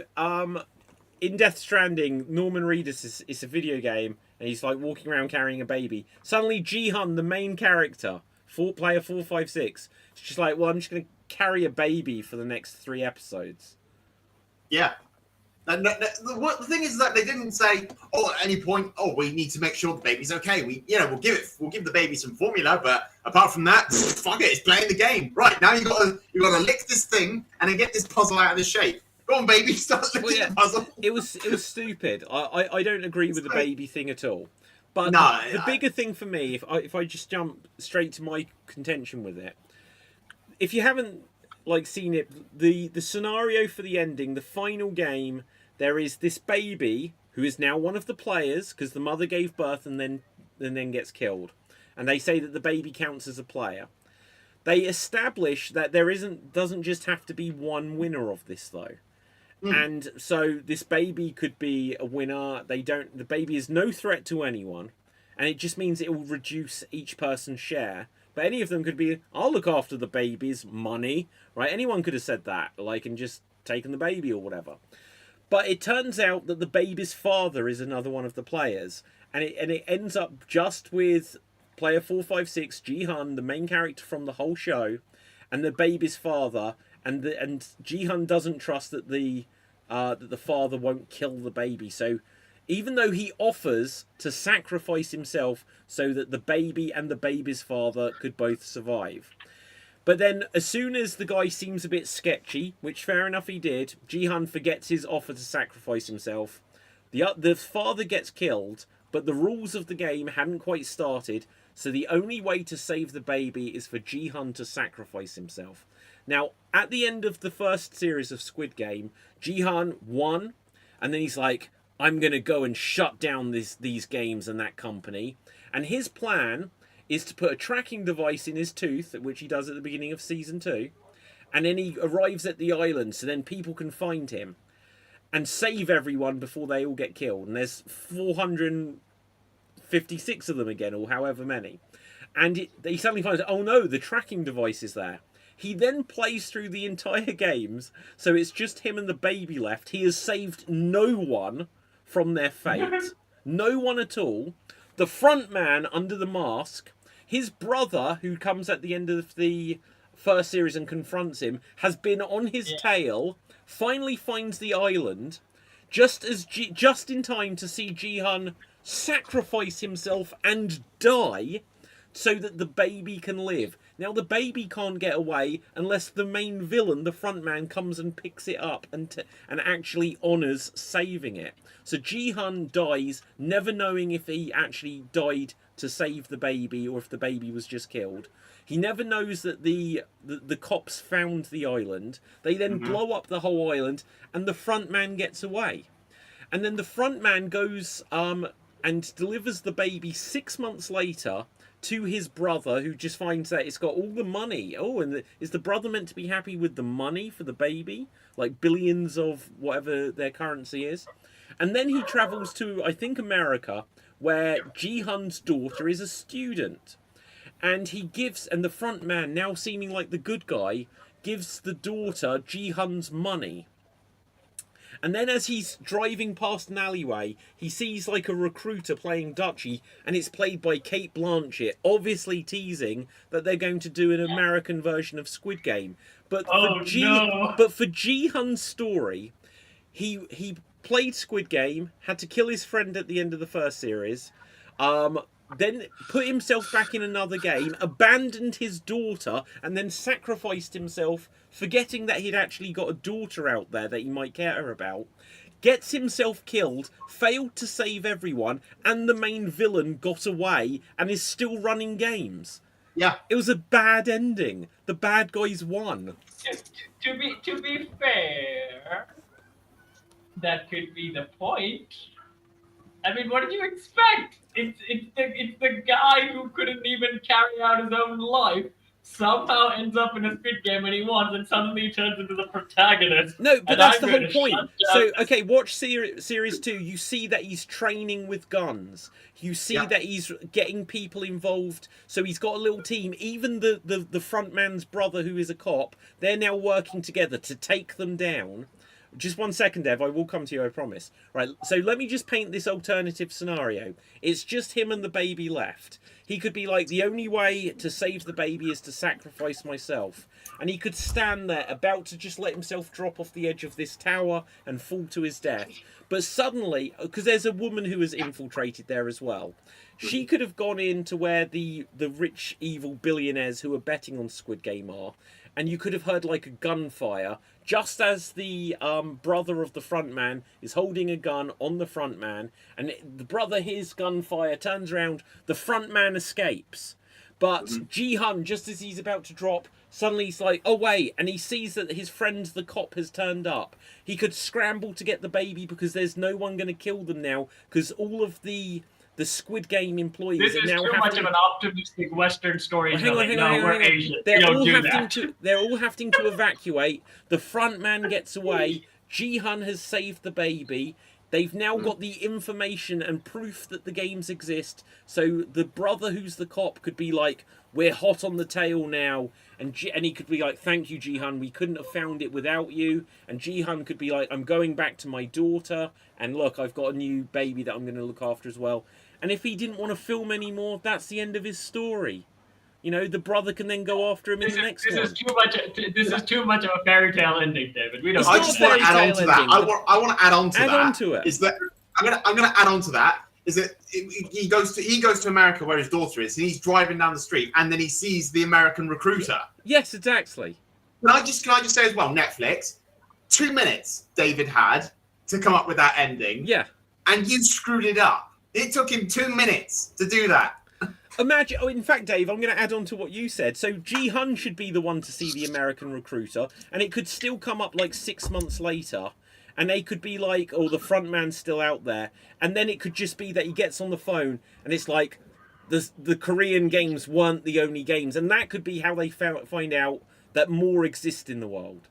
in Death Stranding, Norman Reedus is a video game, and he's like walking around carrying a baby. Suddenly, Ji-hun, the main character, player 456, is just like, well, I'm just going to carry a baby for the next 3 episodes. Yeah. The thing is that they didn't say, oh, at any point, oh, we need to make sure the baby's okay. We'll give the baby some formula, but apart from that, fuck it, it's playing the game. Right now, you gotta lick this thing and then get this puzzle out of the shape. Go on, baby, start licking the puzzle. It was stupid. I don't agree with the baby thing at all. But No, the bigger thing for me, if I just jump straight to my contention with it, if you haven't seen it, the scenario for the ending, the final game, there is this baby who is now one of the players because the mother gave birth and then gets killed, and they say that the baby counts as a player. They establish that doesn't just have to be one winner of this though. And so this baby could be a winner. The baby is no threat to anyone, and it just means it will reduce each person's share. But any of them could be, I'll look after the baby's money, right? Anyone could have said that, and just taken the baby or whatever. But it turns out that the baby's father is another one of the players, and it ends up just with player 456, Ji-hun, the main character from the whole show, and the baby's father, and Ji-hun doesn't trust that the father won't kill the baby. So even though he offers to sacrifice himself so that the baby and the baby's father could both survive. But then as soon as the guy seems a bit sketchy, which fair enough he did, Ji-hun forgets his offer to sacrifice himself. The father gets killed, but the rules of the game hadn't quite started, so the only way to save the baby is for Ji-hun to sacrifice himself. Now, at the end of the first series of Squid Game, Ji-hun won, and then he's like, I'm going to go and shut down these games and that company. And his plan is to put a tracking device in his tooth, which he does at the beginning of Season 2, and then he arrives at the island so then people can find him and save everyone before they all get killed. And there's 456 of them again, or however many. And he suddenly finds out, oh no, the tracking device is there. He then plays through the entire games, so it's just him and the baby left. He has saved no one from their fate. No one at all. The front man under the mask, his brother, who comes at the end of the first series and confronts him, has been on his tail, finally finds the island, just in time to see Ji-hun sacrifice himself and die so that the baby can live. Now, the baby can't get away unless the main villain, the front man, comes and picks it up and actually honours saving it. So Ji-hun dies, never knowing if he actually died to save the baby or if the baby was just killed. He never knows that the cops found the island. They then blow up the whole island, and the front man gets away. And then the front man goes and delivers the baby 6 months later to his brother, who just finds that it's got all the money. Oh, and is the brother meant to be happy with the money for the baby? Like billions of whatever their currency is. And then he travels to, I think, America, where Ji-hun's daughter is a student. And the front man, now seeming like the good guy, gives the daughter Ji-hun's money. And then as he's driving past an alleyway, he sees like a recruiter playing Dutchie, and it's played by Cate Blanchett, obviously teasing that they're going to do an American version of Squid Game. But for Ji-hun's story, he played Squid Game, had to kill his friend at the end of the first series, then put himself back in another game, abandoned his daughter, and then sacrificed himself, forgetting that he'd actually got a daughter out there that he might care about, gets himself killed, failed to save everyone, and the main villain got away and is still running games. Yeah. It was a bad ending. The bad guys won. To be fair, that could be the point. I mean, what did you expect? It's the guy who couldn't even carry out his own life somehow ends up in a Squid Game when he wants, and suddenly turns into the protagonist. No, but that's the whole point. So, okay, watch series 2. You see that he's training with guns. You see that he's getting people involved. So he's got a little team. Even the front man's brother, who is a cop, they're now working together to take them down. Just 1 second, Dev. I will come to you, I promise. Right, so let me just paint this alternative scenario. It's just him and the baby left. He could be like, the only way to save the baby is to sacrifice myself. And he could stand there about to just let himself drop off the edge of this tower and fall to his death. But suddenly, because there's a woman who has infiltrated there as well, she could have gone in to where the rich, evil billionaires who are betting on Squid Game are, and you could have heard like a gunfire, just as the brother of the front man is holding a gun on the front man, and the brother hears gunfire, turns around, the front man escapes. But Ji-hun, just as he's about to drop, suddenly he's like, oh wait, and he sees that his friend the cop has turned up. He could scramble to get the baby because there's no one going to kill them now, because all of the Squid Game employees This is now too much of an optimistic Western storytelling. We're Asian. They're all having to evacuate. The front man gets away. Ji-hun has saved the baby. They've now got the information and proof that the games exist. So the brother who's the cop could be like, we're hot on the tail now. And he could be like, thank you, Ji-hun. We couldn't have found it without you. And Ji-hun could be like, I'm going back to my daughter. And look, I've got a new baby that I'm going to look after as well. And if he didn't want to film anymore, that's the end of his story. You know, the brother can then go after him in the next one. This is too much of a fairy tale ending, David. We don't. I just want to add on to that. I want to add on to that. Add on to it. Is that I'm gonna add on to that. Is that he goes to America where his daughter is, and he's driving down the street, and then he sees the American recruiter. Yes, exactly. Can I just say as well, Netflix, 2 minutes David had to come up with that ending. Yeah. And you screwed it up. It took him 2 minutes to do that. Imagine, in fact, Dave, I'm going to add on to what you said. So Ji-hun should be the one to see the American recruiter, and it could still come up like 6 months later, and they could be like, oh, the front man's still out there, and then it could just be that he gets on the phone, and it's like, the Korean games weren't the only games, and that could be how they find out that more exist in the world.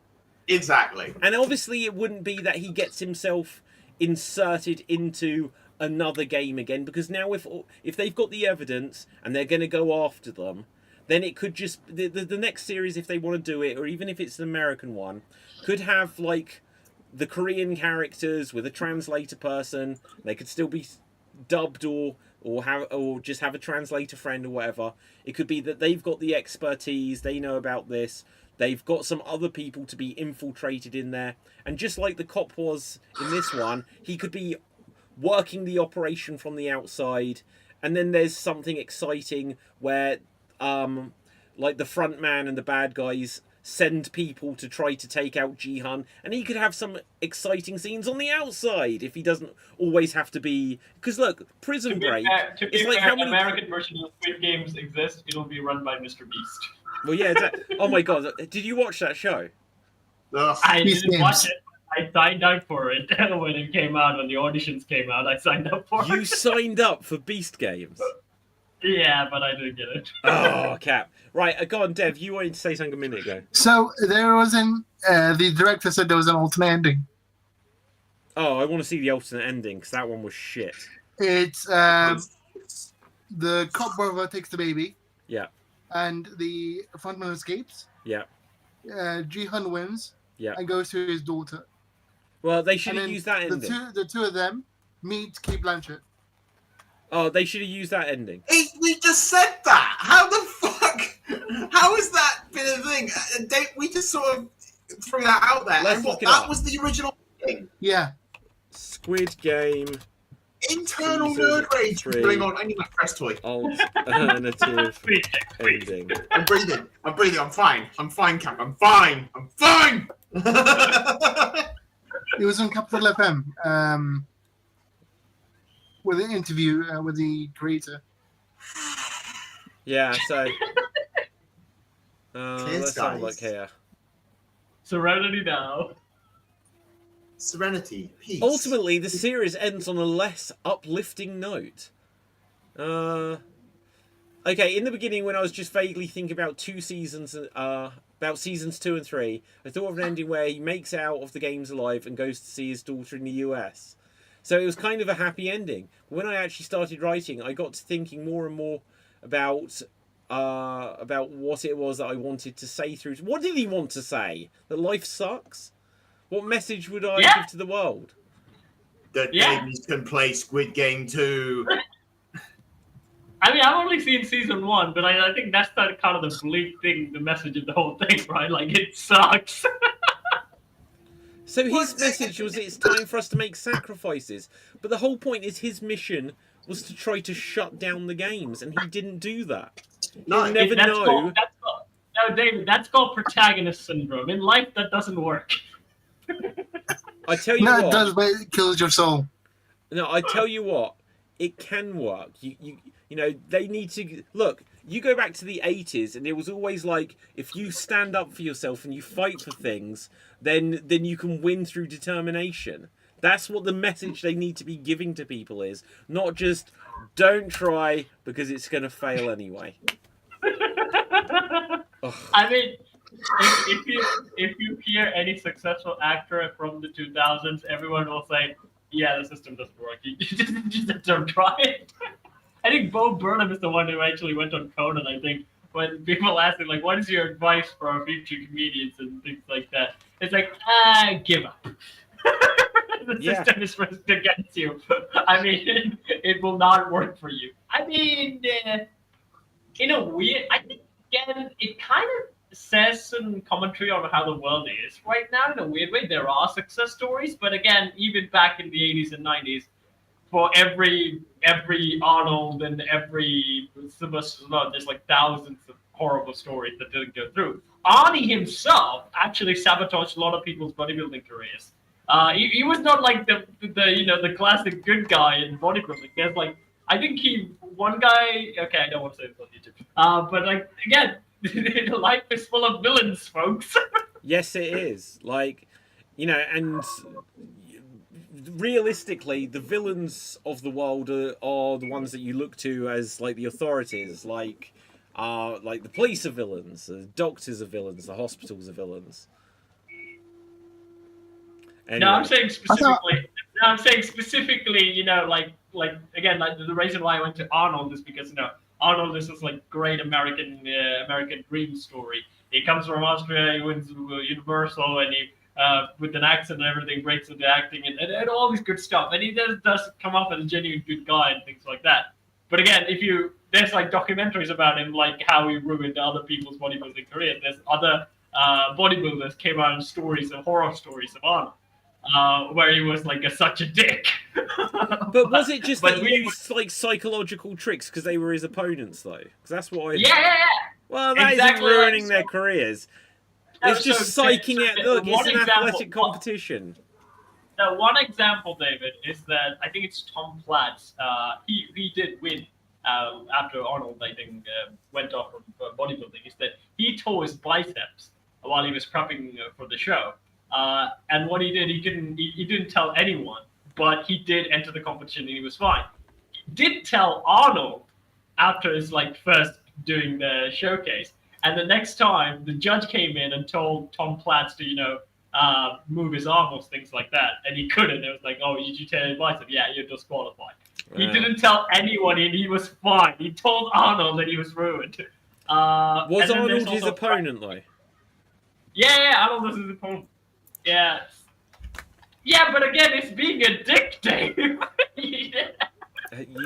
Exactly. And obviously it wouldn't be that he gets himself inserted into another game again, because now if they've got the evidence and they're going to go after them, then it could just the next series, if they want to do it, or even if it's an American one, could have like the Korean characters with a translator person. They could still be dubbed or just have a translator friend or whatever. It could be that they've got the expertise, they know about this, they've got some other people to be infiltrated in there, and just like the cop was in this one, he could be working the operation from the outside. And then there's something exciting where like the front man and the bad guys send people to try to take out Ji-hun, and he could have some exciting scenes on the outside if he doesn't always have to be, because look, Prison Break is like how many American version of Squid Games exist. It'll be run by Mr. Beast. Well, yeah, oh my god, did you watch that show? I didn't watch it. I signed up for it when it came out, when the auditions came out. I signed up for it. You signed up for Beast Games? Yeah, but I didn't get it. Oh, Cap. Right, go on, Dev. You wanted to say something a minute ago. So there was the director said there was an alternate ending. Oh, I want to see the alternate ending, because that one was shit. It's the cop brother takes the baby. Yeah. And the frontman escapes. Yeah. Ji-hun wins. Yeah. And goes to his daughter. Well, they should have used that ending. The two of them meet Kate Blanchett. Oh, they should have used that ending. Hey, we just said that. How the fuck? How has that been a thing? We just sort of threw that out there. Let's and look it that up. was the original thing. Yeah. Squid Game. Internal nerd rage going on. I need my press toy. Alternative ending. I'm breathing. I'm fine. I'm fine, Cap. I'm fine. It was on Capital FM. With an interview with the creator. Yeah, so let's have a look here. Serenity now. Serenity, peace. Ultimately, the series ends on a less uplifting note. Okay, in the beginning, when I was just vaguely thinking about seasons 2 and 3, I thought of an ending where he makes out of the games alive and goes to see his daughter in the US. So it was kind of a happy ending. When I actually started writing, I got to thinking more and more about what it was that I wanted to say through. What did he want to say? That life sucks? What message would I Yeah. give to the world? That Yeah. babies can play Squid Game too. I mean, I've only seen season 1, but I think that's kind of the bleak thing, the message of the whole thing, right? Like, it sucks. So his message was it's time for us to make sacrifices. But the whole point is his mission was to try to shut down the games, and he didn't do that. No, He'll never That's know. called- no, David, that's called protagonist syndrome. In life, that doesn't work. I tell you No, what. it does, but it kills your soul. No, I tell you what, it can work. You know, they need to look. You go back to the 80s, and it was always like, if you stand up for yourself and you fight for things, then you can win through determination. That's what the message they need to be giving to people is, not just don't try because it's going to fail anyway. I mean, if you hear any successful actor from the 2000s, everyone will say, "Yeah, the system doesn't work. You just don't try it." I think Bo Burnham is the one who actually went on Conan. I think when people ask him like, "What is your advice for our future comedians and things like that?" It's like, give up. The system is pressed against you. I mean, it will not work for you. I mean, in a weird, I think again, it kind of says some commentary on how the world is right now. In a weird way, there are success stories, but again, even back in the 80s and 90s, for every Arnold and every Sylvester Stallone, there's like thousands of horrible stories that didn't go through. Arnie himself actually sabotaged a lot of people's bodybuilding careers. He was not like the classic good guy in bodybuilding. There's like, I think one guy. Okay, I don't want to say this on YouTube. But like again, life is full of villains, folks. Yes, it is. Like, you know, and realistically, the villains of the world are the ones that you look to as like the authorities. Like the police are villains, the doctors are villains, the hospitals are villains. Anyway. No, I'm saying specifically. You know, like again, like the reason why I went to Arnold is because, you know, Arnold is this like great American dream story. He comes from Austria, he wins Universal, and he with an accent and everything breaks into acting and all this good stuff. And he does come up as a genuine good guy and things like that. But again, there's like documentaries about him, like how he ruined other people's bodybuilding careers. There's other bodybuilders came out in horror stories of Arnold. Where he was like such a dick. But was it just that he used like psychological tricks because they were his opponents, though? Because that's what I. Yeah. Well, that exactly isn't ruining their careers. It's just psyching it. Look, it's an athletic competition. The one example, David, is that I think it's Tom Platz. He did win after Arnold, I think, went off from bodybuilding. Is that he tore his biceps while he was prepping for the show. And what he did, he didn't tell anyone, but he did enter the competition and he was fine. He did tell Arnold after his like first doing the showcase, and the next time the judge came in and told Tom Platz to move his arms, things like that, and he couldn't. It was like, oh, you tear your bicep? Yeah, you're disqualified. Wow. He didn't tell anyone, and he was fine. He told Arnold that he was ruined. Was Arnold his opponent though? Yeah, Arnold was his opponent. Yeah. Yeah, but again, it's being a dick, Dave. Yeah.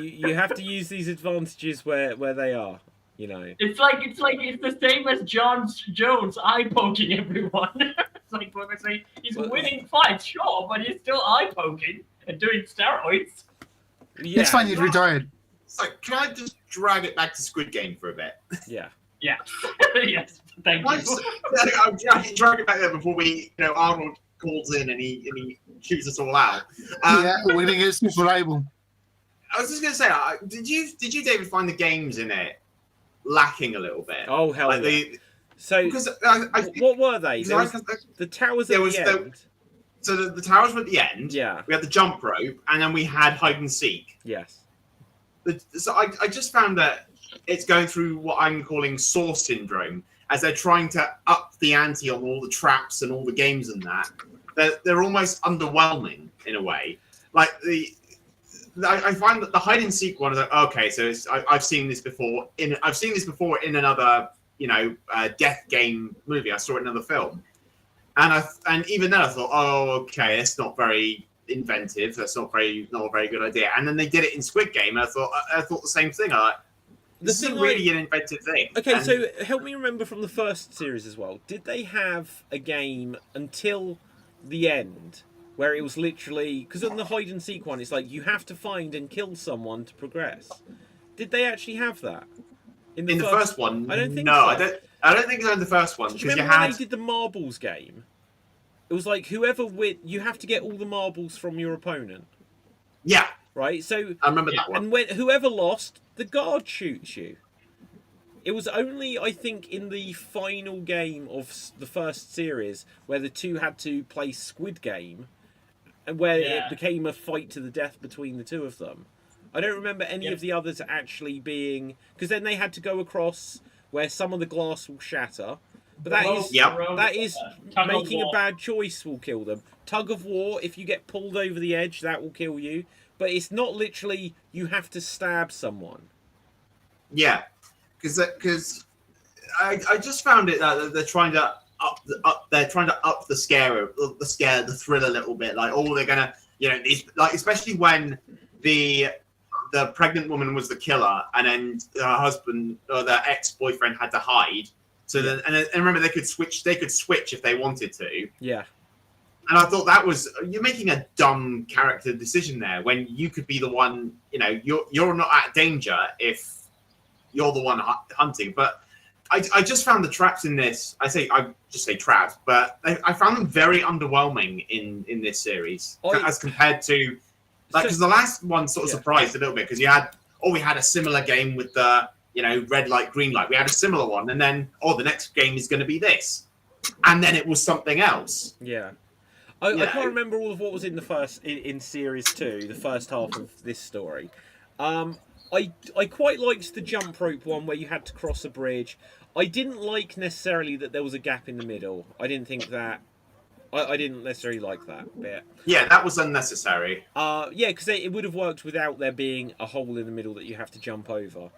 You have to use these advantages where they are, you know. It's the same as John Jones eye poking everyone. It's like when I say he's winning fights, sure, but he's still eye poking and doing steroids. Yeah. It's fine, he's retired. So can I just drag it back to Squid Game for a bit? Yeah. Yeah. Yes. Thank you. I'm drag it back there before Arnold calls in and he shoots us all out. Winning is super reliable. I was just gonna say, did you David find the games in it lacking a little bit? Oh hell like yeah! What were they? The towers at the end. So the towers were at the end. Yeah. We had the jump rope, and then we had hide and seek. Yes. So I just found that it's going through what I'm calling Saw syndrome, as they're trying to up the ante on all the traps and all the games and that. They're almost underwhelming in a way. Like I find that the hide and seek one is like, okay, so I've seen this before in another death game movie. I saw it in another film. And even then I thought, oh, okay, it's not very inventive. That's not a very good idea. And then they did it in Squid Game. And I thought the same thing. This isn't really an inventive thing. Okay, so help me remember from the first series as well. Did they have a game until the end where it was literally, because in the hide and seek one, it's like you have to find and kill someone to progress. Did they actually have that in the first one? I don't think no. So. I don't think so in the first one. Do you remember when they did the marbles game? It was like whoever you have to get all the marbles from your opponent. Yeah. Right. So I remember that one. And whoever lost, the guard shoots you. It was only, I think, in the final game of the first series where the two had to play Squid Game, and where it became a fight to the death between the two of them. I don't remember any of the others actually being, because then they had to go across where some of the glass will shatter. But that is making a bad choice will kill them. Tug of war, if you get pulled over the edge, that will kill you. But it's not literally you have to stab someone. Yeah, because I just found it that they're trying to up the scare, the thrill a little bit. Like, oh, they're gonna, like, especially when the pregnant woman was the killer, and then her husband or their ex-boyfriend had to hide. So then, and remember, they could switch. They could switch if they wanted to. Yeah. And I thought that was, you're making a dumb character decision there when you could be the one. You're not at danger if you're the one hunting. But I just found the traps in this. I just say traps, but I found them very underwhelming in this series as compared to, like, because the last one sort of surprised a little bit because we had a similar game with the red light, green light. We had a similar one, and then the next game is going to be this, and then it was something else. Yeah. I can't remember all of what was in the first in series 2, the first half of this story. I quite liked the jump rope one where you had to cross a bridge. I didn't like necessarily that there was a gap in the middle. I didn't think that. I didn't necessarily like that bit. Yeah, that was unnecessary. Because it would have worked without there being a hole in the middle that you have to jump over.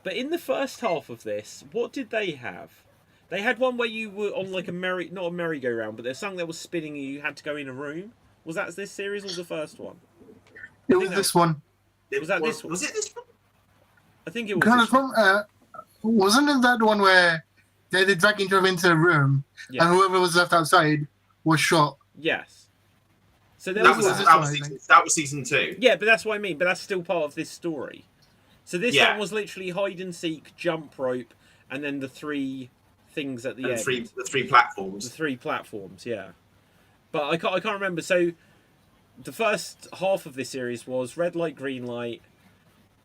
But in the first half of this, what did they have? They had one where you were on like not a merry-go-round, but there's something that was spinning and you had to go in a room. Was that this series or the first one? It was this one. Was that this one? Was it this one? I think it was. Wasn't it that one where they drag each other into a room and whoever was left outside was shot? Yes. So that was season 2. Yeah, but that's what I mean. But that's still part of this story. So this one was literally hide and seek, jump rope, and then the 3 things at the end. The three platforms. The 3 platforms, yeah. But I can't remember. So the first half of this series was red light, green light.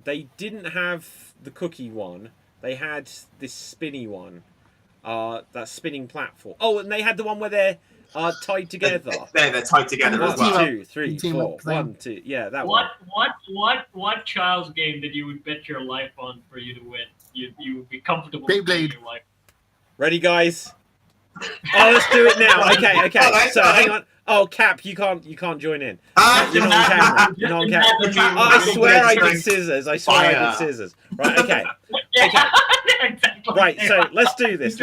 They didn't have the cookie one. They had this spinny one. That spinning platform. Oh, and they had the one where they're tied together. They're tied together as well. 1, 2, 3, 4. 1, 2. Yeah, that one. What child's game that you would bet your life on for you to win? You would be comfortable. Beyblade. Your life. Ready, guys? Oh, let's do it now. Okay. So hang on. Oh, Cap, you can't join in. You're not on camera. You're not on camera. I swear I did scissors. I did scissors. Right. Okay. Exactly. Right. So let's do this.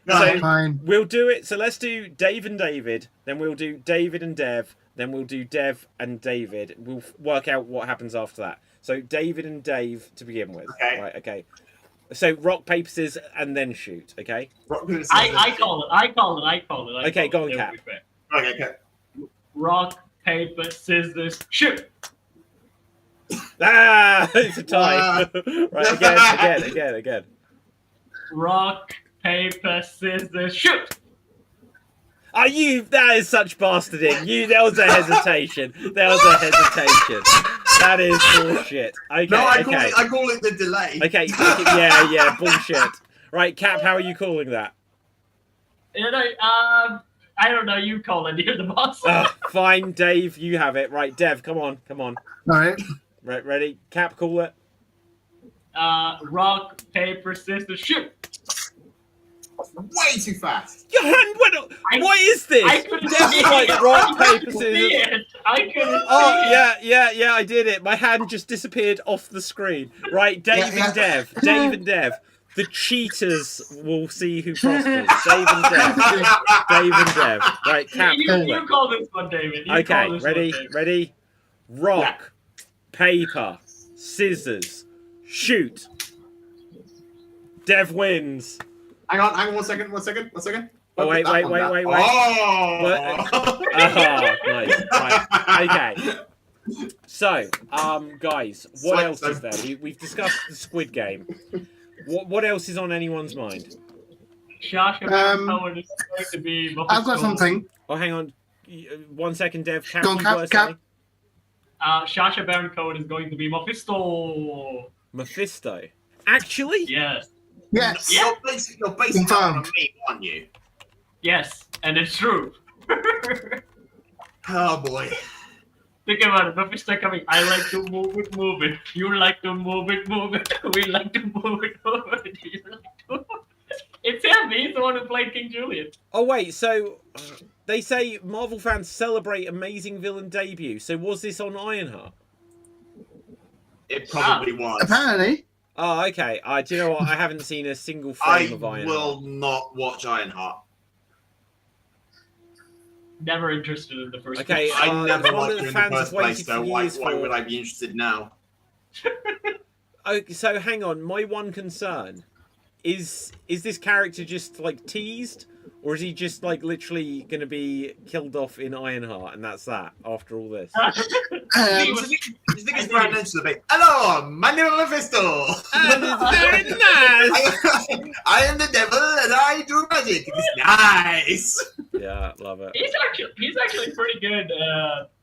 Fine. We'll do it. So let's do Dave and David. Then we'll do David and Dev. Then we'll do Dev and David. We'll work out what happens after that. So David and Dave to begin with. Okay. Right. Okay. So rock, paper, scissors, and then shoot. Okay. Rock, paper, scissors, I call it. Okay, go on, Cap. Okay. Rock, paper, scissors, shoot. It's a tie. Right, again. Rock, paper, scissors, shoot. That is such bastarding. There was a hesitation. That is bullshit. Okay, no, I call it the delay. Okay, yeah, bullshit. Right, Cap, how are you calling that? I don't know. You call it. You're the boss. Fine, Dave, you have it. Right, Dev, come on. All right. Right, ready? Cap, call it. Rock, paper, scissors, shoot. Way too fast. Your hand went up. What is this? I couldn't see like it. rock, paper, scissors. I couldn't see it. Oh, yeah, I did it. My hand just disappeared off the screen. Right, Dave and Dev. The cheaters will see who prospers. Dave and Dev. Dave and Dev. Right, Cap, call You it. call this one, David. You Okay, call this ready? One, David. Ready? Rock, paper, scissors, shoot. Dev wins. Hang on, 1 second. Oh, wait. Oh! Nice. Right. Okay. So, guys, what else is there? We've discussed the Squid Game. What else is on anyone's mind? Sasha Baron Cohen is going to be. I've got something. Oh, hang on. 1 second, Dev. Cap, Go on, you Cap, were Cap. saying? Sasha Baron Cohen is going to be Mephisto. Mephisto. Actually? Yes. Yes. Yeah. You're basing that on a Confirmed. meme, aren't you? Yes, and it's true. Oh boy. Think about it. Mephisto coming. I like to move it. You like to move it. We like to move it. You like to move it. It's him. He's the one who played King Julian. Oh, wait. So, they say Marvel fans celebrate amazing villain debut. So, was this on Ironheart? It probably was. Apparently. Oh, okay. Do you know what? I haven't seen a single frame I of Ironheart. will not watch Ironheart. Never interested in the first. Okay, one. I never one watched of it the in the fans first have waited place, so for why years for- would I be interested now? Okay, so hang on. My one concern is this character just like teased, or is he just like literally going to be killed off in Ironheart, and that's that after all this? Do you think it's brand into the bit? Hello, my name is Mephisto. And it's very nice. I am the devil and I do magic. It's nice. Yeah, love it. He's actually pretty good.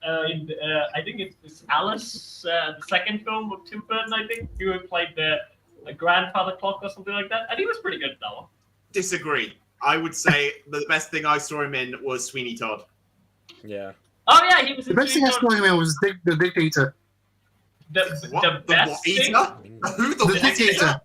I think it's Alice, the second film of Tim Burton. I think he played the grandfather clock or something like that. And he was pretty good that one. Disagree. I would say the best thing I saw him in was Sweeney Todd. Yeah. Oh yeah, he was. The best thing I saw him in was the dictator. The best what thing. eater? Who the The what dictator. eater?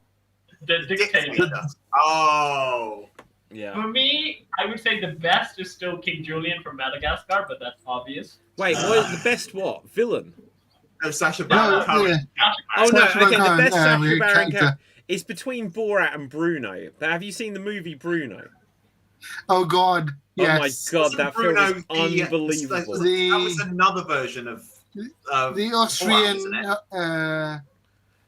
The dictator. Oh. Yeah. For me, I would say the best is still King Julian from Madagascar, but that's obvious. Wait, what? The best what? Villain? No, Sacha Baron No, Cohen. yeah. Oh no. Sacha Baron Okay, the Cohen, best Sacha weird Baron character. Cohen. It's between Borat and Bruno. But have you seen the movie Bruno? Oh God. Yes. Oh my god, that film Bruno is unbelievable. That was another version of The Austrian. Borat, isn't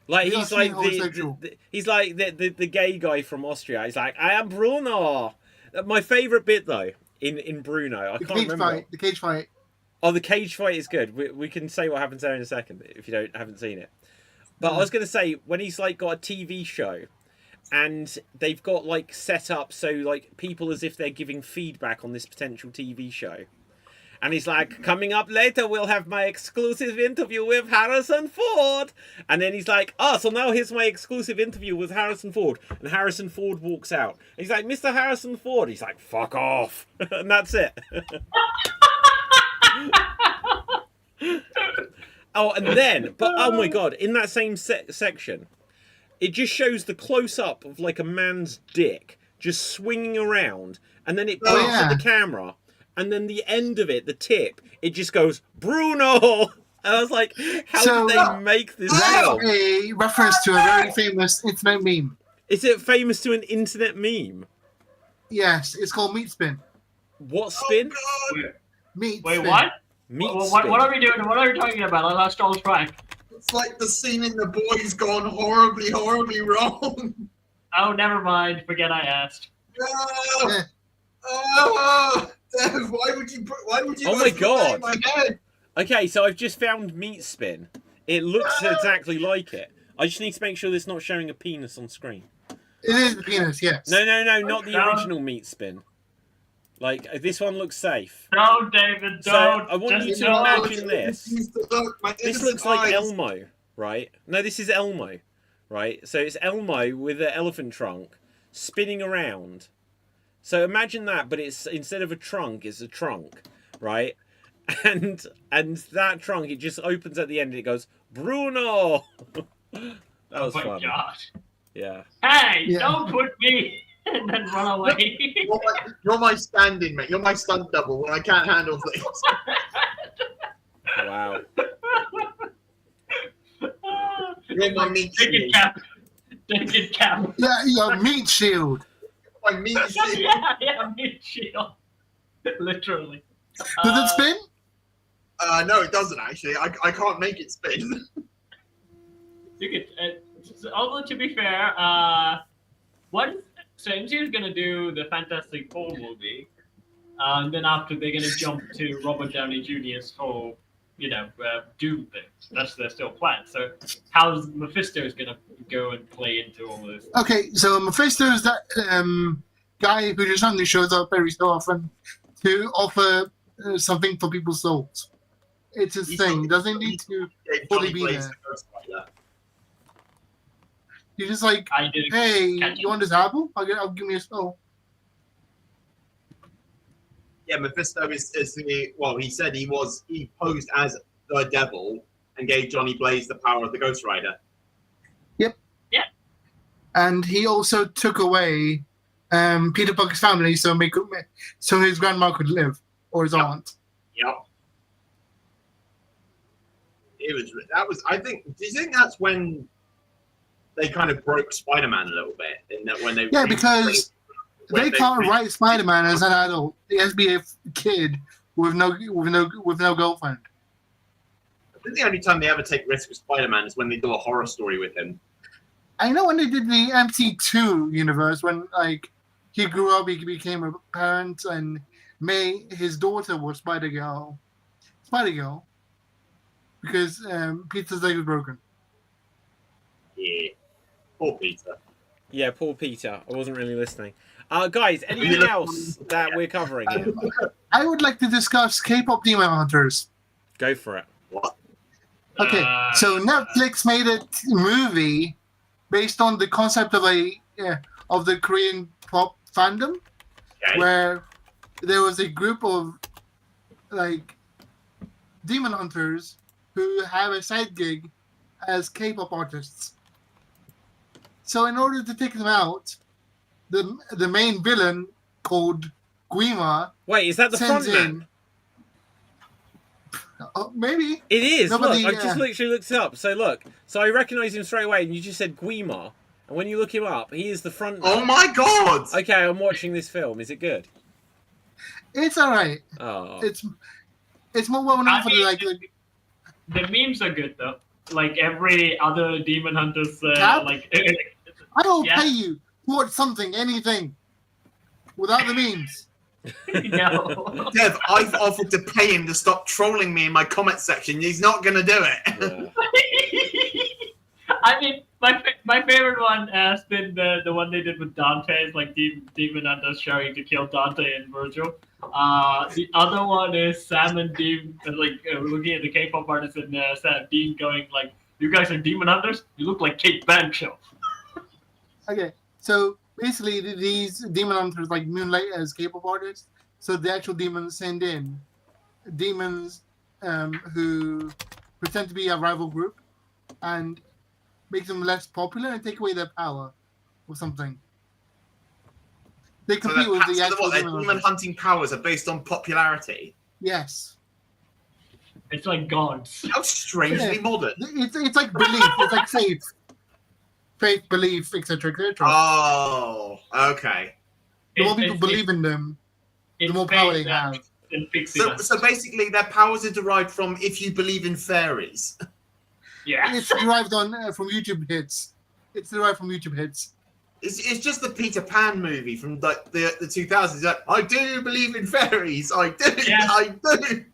Like He's he's like homosexual. he's like the gay guy from Austria. He's like, I am Bruno. My favourite bit though in Bruno, I The can't cage remember. fight. The cage fight. Oh, the cage fight is good. We can say what happens there in a second if you haven't seen it. But I was gonna say when he's like got a TV show, and they've got like set up so like people as if they're giving feedback on this potential TV show. And he's like, coming up later, we'll have my exclusive interview with Harrison Ford. And then he's like, so now here's my exclusive interview with Harrison Ford. And Harrison Ford walks out. And he's like, Mr. Harrison Ford. He's like, fuck off. And that's it. Oh, and then, but oh my god, in that same section, it just shows the close-up of like a man's dick just swinging around. And then it points at the camera. And then the end of it, the tip, it just goes, Bruno! And I was like, how did they make this film? That's a reference to a very famous internet meme. Is it famous to an internet meme? Yes, it's called Meat Spin. What spin? Meat Wait, Spin. what? Meat What spin. are we doing? What are we talking about? I lost all track. It's like the scene in The Boys gone horribly, horribly wrong. Oh, never mind. Forget I asked. No. Yeah. Oh, Dev, why would you? Oh my put that God. in my head? Okay, so I've just found Meat Spin. It looks exactly like it. I just need to make sure it's not showing a penis on screen. It is the penis, yes. No, not the original Meat Spin. Like, this one looks safe. No, David, So, don't. I want you Just to no. imagine this. My This innocent looks like eyes. Elmo, right? No, this is Elmo, right? So it's Elmo with an elephant trunk spinning around. So imagine that, but it's instead of a trunk, it's a trunk, right? And that trunk, it just opens at the end and it goes, Bruno! That was Oh my fun. God. Yeah. Hey, Yeah. don't put me and then run away. You're my stand-in, mate. You're my stunt double when I can't handle things. Wow. You're my meat Take it, cheese. Cap. Naked cap. Yeah, your meat shield. My meat shield. Yeah, meat shield. Literally. Does it spin? No, it doesn't actually. I can't make it spin. You could. Although to be fair, so MCU is gonna do the Fantastic Four movie, and then after they're gonna jump to Robert Downey Jr.'s whole, Doom thing. That's their still plan. So how's Mephisto's gonna go and play into all this? Okay, so Mephisto's that guy who just suddenly shows up every so often to offer something for people's souls. It's his thing. Doesn't need to fully be there. You're just like, hey, you want this apple? I'll give me a soul. Yeah, Mephisto is he said he posed as the devil and gave Johnny Blaze the power of the Ghost Rider. Yep. Yeah. And he also took away Peter Parker's family so his grandma could live, or his aunt. Yep. I think. Do you think that's when they kind of broke Spider-Man a little bit? In that when they because they can't write Spider-Man as an adult. He has to be a kid with no girlfriend. I think the only time they ever take risks with Spider-Man is when they do a horror story with him. I know when they did the MC2 universe, when he grew up, he became a parent, and his daughter was Spider-Girl, because Peter's leg was broken. Yeah, poor Peter. Yeah, poor Peter. I wasn't really listening. Guys, anything else that we're covering here? I would like to discuss K-pop Demon Hunters. Go for it. What? Okay, so Netflix made a movie based on the concept of the Korean pop fandom, where there was a group of demon hunters who have a side gig as K-pop artists. So in order to take them out, the main villain called Guima. Wait, is that the front man? Maybe. It is. Look, I just literally looked it up. So look, I recognise him straight away, and you just said Guima. And when you look him up, he is the front man. Oh my god! Okay, I'm watching this film. Is it good? It's alright. Oh. It's more well known for the memes are good though. Like every other Demon Hunters, I will pay you to watch something, anything, without the memes. No. Dev, I've offered to pay him to stop trolling me in my comment section. He's not going to do it. Yeah. I mean, my favorite one has been the one they did with Dante. It's like Demon Hunters trying to kill Dante and Virgil. The other one is Sam and Dean, looking at the K-pop artists and Sam Dean going like, "You guys are Demon Hunters? You look like Kate Banshaw." Okay, so basically these demon hunters moonlight as K-pop artists. So the actual demons send in demons who pretend to be a rival group and make them less popular and take away their power or something. They compete with the actual their demon hunting powers are based on popularity. Yes. It's like gods. How strangely modern. It's like belief. It's like faith, belief, etc., etc. Oh, okay. The more people believe in them, the more power they have. So basically, their powers are derived from if you believe in fairies. Yeah. It's derived from YouTube hits. It's derived from YouTube hits. It's just the Peter Pan movie from the 2000s. Like, I do believe in fairies. I do. Yeah. I do.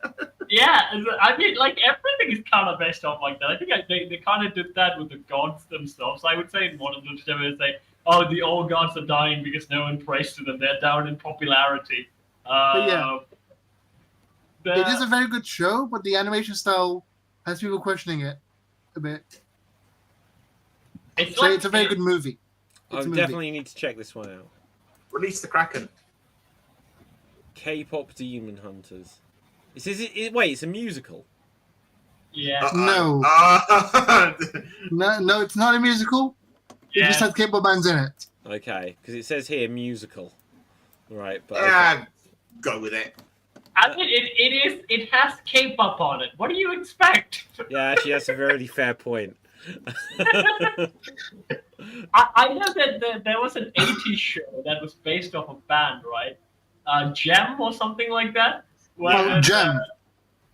Yeah, I mean, everything is kind of based off like that. I think they kind of did that with the gods themselves. I would say in one of them, they say, "Oh, the old gods are dying because no one prays to them. They're down in popularity." It is a very good show, but the animation style has people questioning it a bit. It's a very good movie. I definitely need to check this one out. Release the Kraken. K-pop Demon Hunters. Wait, it's a musical? Yeah. No, it's not a musical. Yeah. It just has K-pop bands in it. Okay, because it says here musical. Right, but go with it. I mean, it has K-pop on it. What do you expect? Yeah, actually, that's a very fair point. I know that there was an 80s show that was based off a band, right? Gem or something like that. Well, Gem.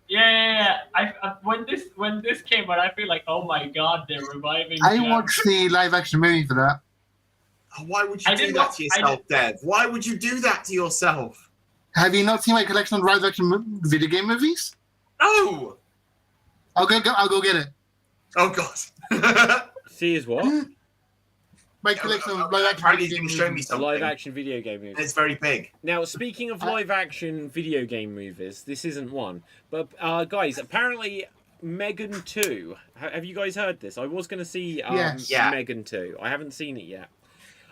Yeah. When this came out, I feel like, oh my god, they're reviving. I Gem. watched the live action movie for that. Oh, why would you do that to yourself, Dev? Why would you do that to yourself? Have you not seen my collection of live action video game movies? No. I'll go get it. Oh God. See is what? My collection of live action Apparently, video he's game going to show me movies. A something. live action video game movie. It's very big. Now, speaking of live action video game movies, this isn't one, but guys, apparently Megan 2. Have you guys heard this? I was going to see Yes. Yeah. Megan 2. I haven't seen it yet.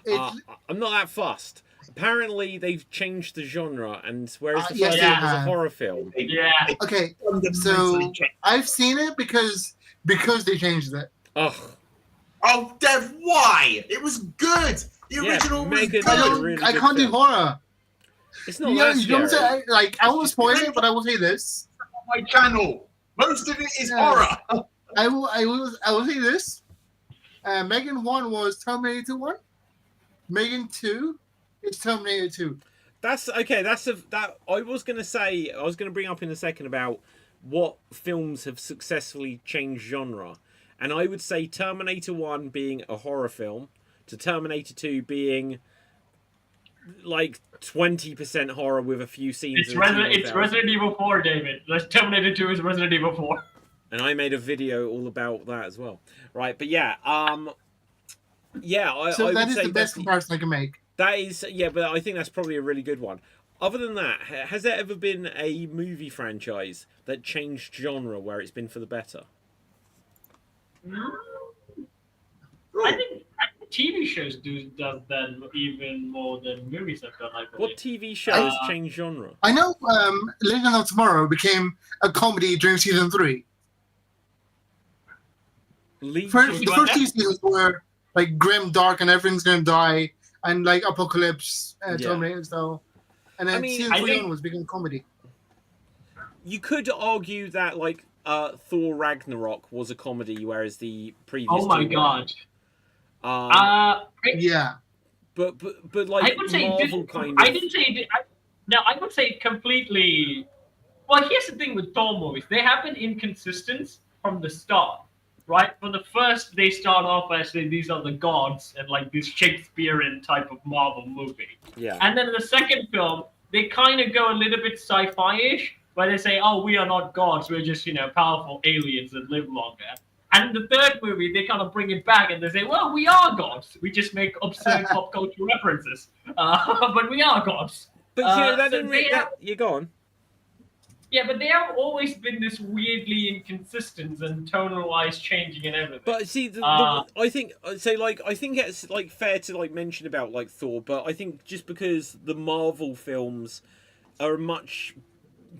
It's- I'm not that fussed. Apparently, they've changed the genre, and whereas the yes, first they one was a have. horror film. Yeah. Okay, Fundamentally so changed. I've seen it because they changed it. Ugh. Oh, Dev, why? It was good. The Yeah, original was Megan- good. really I good can't do film. horror. It's not You that know what scary. I'm saying? I won't spoil it, but I will say this. My channel. Most of it is Yeah. horror. I will say this. Megan 1 was Terminator 1. Megan 2 is Terminator 2. That's okay. That I was gonna say. I was gonna bring up in a second about what films have successfully changed genre, and I would say Terminator 1 being a horror film, to Terminator 2 being like 20% horror with a few scenes. It's of the T-1000. It's Resident Evil 4, David. The Terminator 2 is Resident Evil 4. And I made a video all about that as well. Right, but yeah, yeah, I So would that is say the best comparison I can make. that is, yeah, but I think that's probably a really good one. Other than that, has there ever been a movie franchise that changed genre where it's been for the better? I think TV shows does that even more than movies have done. I believe. What TV shows changed genre? I know Legend of Tomorrow became a comedy during season 3. The first 2 seasons were like grim, dark, and everything's gonna die, and like apocalypse, Terminator style. And then I mean, season I 3 think- was becoming comedy. You could argue that like Thor Ragnarok was a comedy, whereas the previous. Oh my two god. weren't. Yeah. But like I would say Marvel kind of. I didn't say it. No, I would say completely. Well, here's the thing with Thor movies: they have been inconsistent from the start, right? From the first, they start off as these are the gods and like this Shakespearean type of Marvel movie, Yeah. and then in the second film, they kind of go a little bit sci-fi-ish, where they say, "Oh, we are not gods; we're just powerful aliens that live longer." And in the third movie, they kind of bring it back and they say, well, we are gods. We just make absurd pop culture references. But we are gods. But you know, that so didn't they really. have- You're gone. Yeah, but they have always been this weirdly inconsistent and tonal-wise changing and everything. But see, I think so. Like, I think it's like fair to like mention about like Thor, but I think just because the Marvel films are a much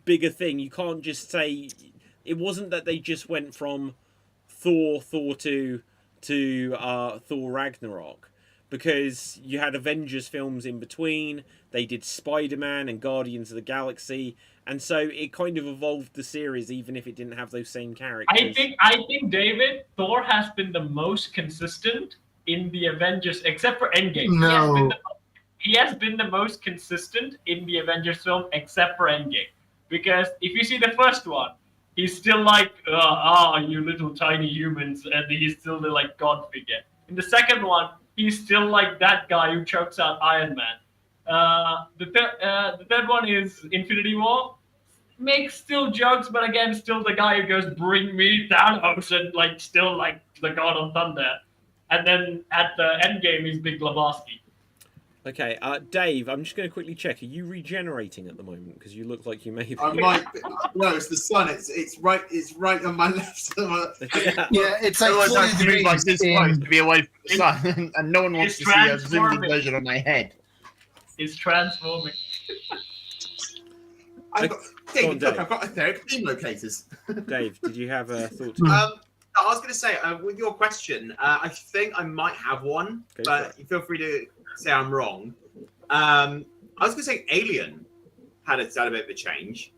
bigger thing, you can't just say it wasn't that they just went from Thor 2 to Thor Ragnarok, because you had Avengers films in between. They did Spider-Man and Guardians of the Galaxy, and so it kind of evolved the series, even if it didn't have those same characters. I think David, Thor has been the most consistent in the Avengers, except for Endgame. No. He has been the most consistent in the Avengers film, except for Endgame. Because if you see the first one, he's still like, you little tiny humans, and he's still the like god figure. In the second one, he's still like that guy who chokes out Iron Man. The third one is Infinity War. Makes still jokes, but again, still the guy who goes, "Bring me Thanos," and like still like the god of thunder. And then at the end game, he's Big Lebowski. Okay, Dave, I'm just going to quickly check. Are you regenerating at the moment? Because you look like you may be. I might be. No, it's the sun. It's right on my left. Yeah, it's like Otherwise, 40 I have to move like degrees this close in- to be away from the sun, and no one wants it's to see a zoomed in transforming. version of my head. Is transforming. I've got, Go on, David, look, Dave. I've got etheric beam locators. Dave, did you have a thought? I was going to say, with your question, I think I might have one, Go for but you feel free to say I'm wrong. I was going to say Alien had a bit of a change.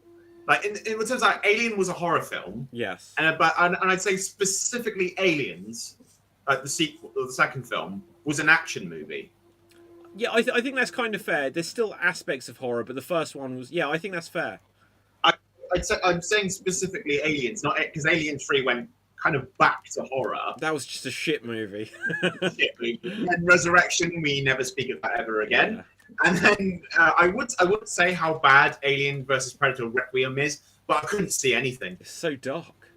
Like in terms of like Alien was a horror film, Yes. and I'd say specifically Aliens, like the sequel or the second film, was an action movie. Yeah, I think that's kind of fair. There's still aspects of horror, but the first one was... Yeah, I think that's fair. I'm saying specifically Aliens, not because Alien 3 went kind of back to horror. That was just a shit movie. Shit movie. And Resurrection, we never speak of that ever again. Yeah. And then I would say how bad Alien versus Predator Requiem is, but I couldn't see anything. It's so dark.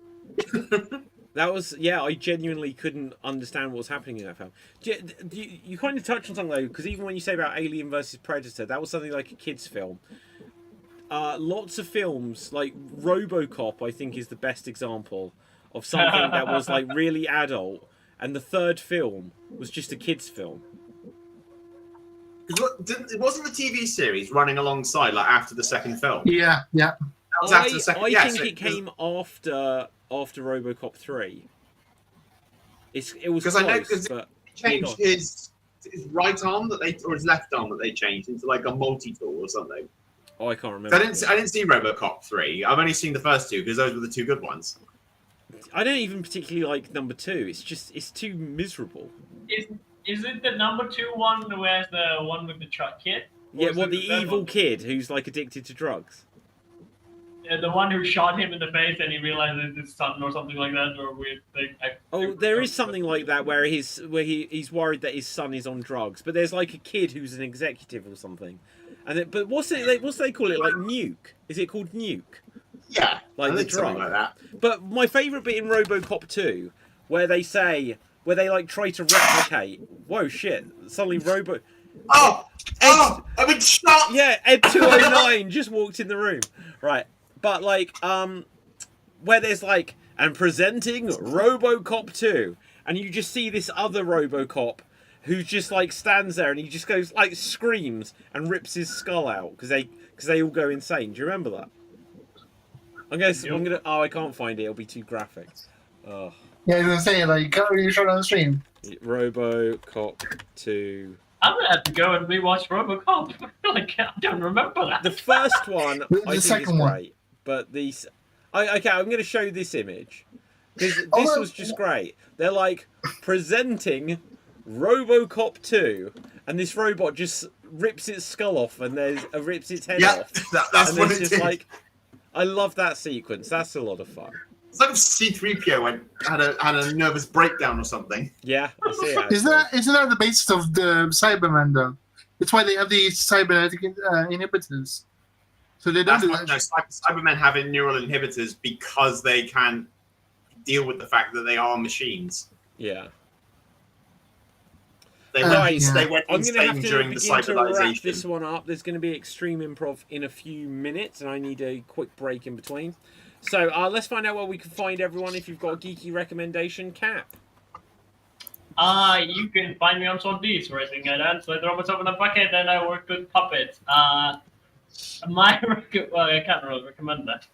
That was, yeah, I genuinely couldn't understand what was happening in that film. You kind of touched on something, though, because even when you say about Alien versus Predator, that was something like a kid's film. Lots of films, like RoboCop, I think, is the best example of something that was, like, really adult, and the third film was just a kid's film. It wasn't the TV series running alongside, like, after the second film? Yeah. That was after the second. I think it came after RoboCop 3. It was close, I know because but he changed his right arm or his left arm that they changed into like a multi-tool or something. Oh, I can't remember. I didn't see RoboCop 3. I've only seen the first two because those were the two good ones. I don't even particularly like number 2. It's too miserable. Is it the number 2 one where's the one with the truck kid? Yeah, well, the evil kid who's like addicted to drugs. Yeah, the one who shot him in the face and he realized it's his son or something like that, or weird thing. There is something like that where he's worried that his son is on drugs, but there's like a kid who's an executive or something, but what's they call it, like Nuke? Is it called Nuke? Yeah, like I the think something drug. like that. But my favourite bit in RoboCop 2, where they like try to replicate. Whoa, shit! Suddenly I've been shot. Yeah, Ed 209 just walked in the room, right? But like, where there's like, and presenting RoboCop 2, and you just see this other RoboCop who just like stands there and he just goes like screams and rips his skull out because they all go insane. Do you remember that? I'm gonna. Oh, I can't find it. It'll be too graphic. Oh. Yeah, I was gonna say, like, you showed on the stream. RoboCop 2. I'm gonna have to go and rewatch RoboCop. Like, I don't remember that. The first one I think is second one. great, but these. Okay, I'm going to show you this image because this was just great. They're like presenting RoboCop 2, and this robot just rips its skull off and rips its head off. That's and what it's it just is. like, I love that sequence. That's a lot of fun. It's like if C-3PO had a nervous breakdown or something. Yeah, I see it. Isn't that the basis of the Cyberman though? It's why they have these cybernetic inhibitors. So they don't do that. No, Cybermen have neural inhibitors because they can deal with the fact that they are machines. Yeah. They Right, went I'm going to have insane to during the begin to wrap cyberization. this one up. There's going to be Extreme Improv in a few minutes, and I need a quick break in between. So let's find out where we can find everyone. If you've got a geeky recommendation, Cap. You can find me on Swordbeats, where I sing and dance, I throw myself in a bucket, and I work with puppets. I can't really recommend that.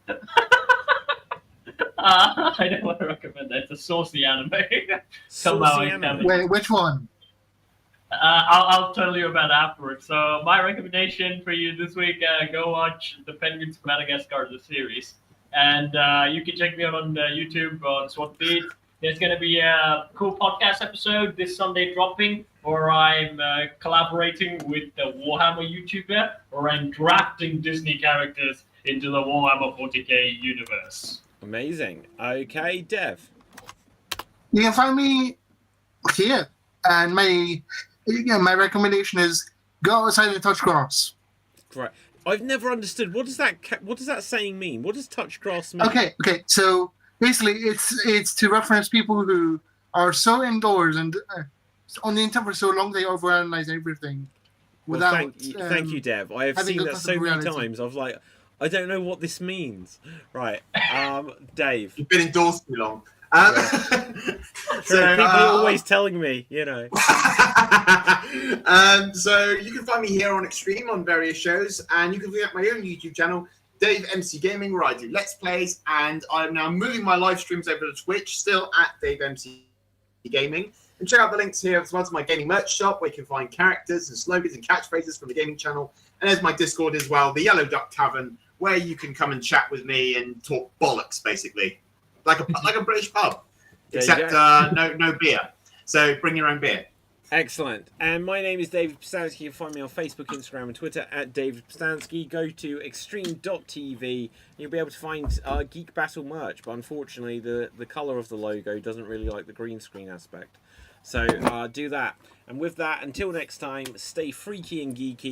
I don't want to recommend that. It's a saucy anime. Saucy anime. Wait, which one? I'll tell you about it afterwards. So my recommendation for you this week, go watch The Penguins of Madagascar, the series. And you can check me out on YouTube on Swordbeats. There's going to be a cool podcast episode this Sunday dropping, where I'm collaborating with the Warhammer YouTuber, where I'm drafting Disney characters into the Warhammer 40k universe. Amazing. Okay, Dev. You can find me here, and my recommendation is go outside and touch grass. Right. I've never understood what does that saying mean? What does touch grass mean? Okay. So basically, it's to reference people who are so indoors and on the internet for so long they overanalyze everything. Well, thank you, Dev. I have seen that so many times. I was like, I don't know what this means. Right, Dave. You've been indoors too long. So people are always telling me, you know. So you can find me here on Xstreamed on various shows, and you can visit my own YouTube channel, Dave MC Gaming, where I do Let's Plays, and I'm now moving my live streams over to Twitch, still at Dave MC Gaming. And check out the links here as well to my gaming merch shop, where you can find characters and slogans and catchphrases from the gaming channel. And there's my Discord as well, the Yellow Duck Tavern, where you can come and chat with me and talk bollocks, basically, like a British pub, except no beer. So bring your own beer. Excellent. And my name is David Pstansky. You can find me on Facebook, Instagram, and Twitter at David Pstansky. Go to Xstreamed.tv. You'll be able to find Geek Battle merch, but unfortunately the colour of the logo doesn't really like the green screen aspect. So do that. And with that, until next time, stay freaky and geeky.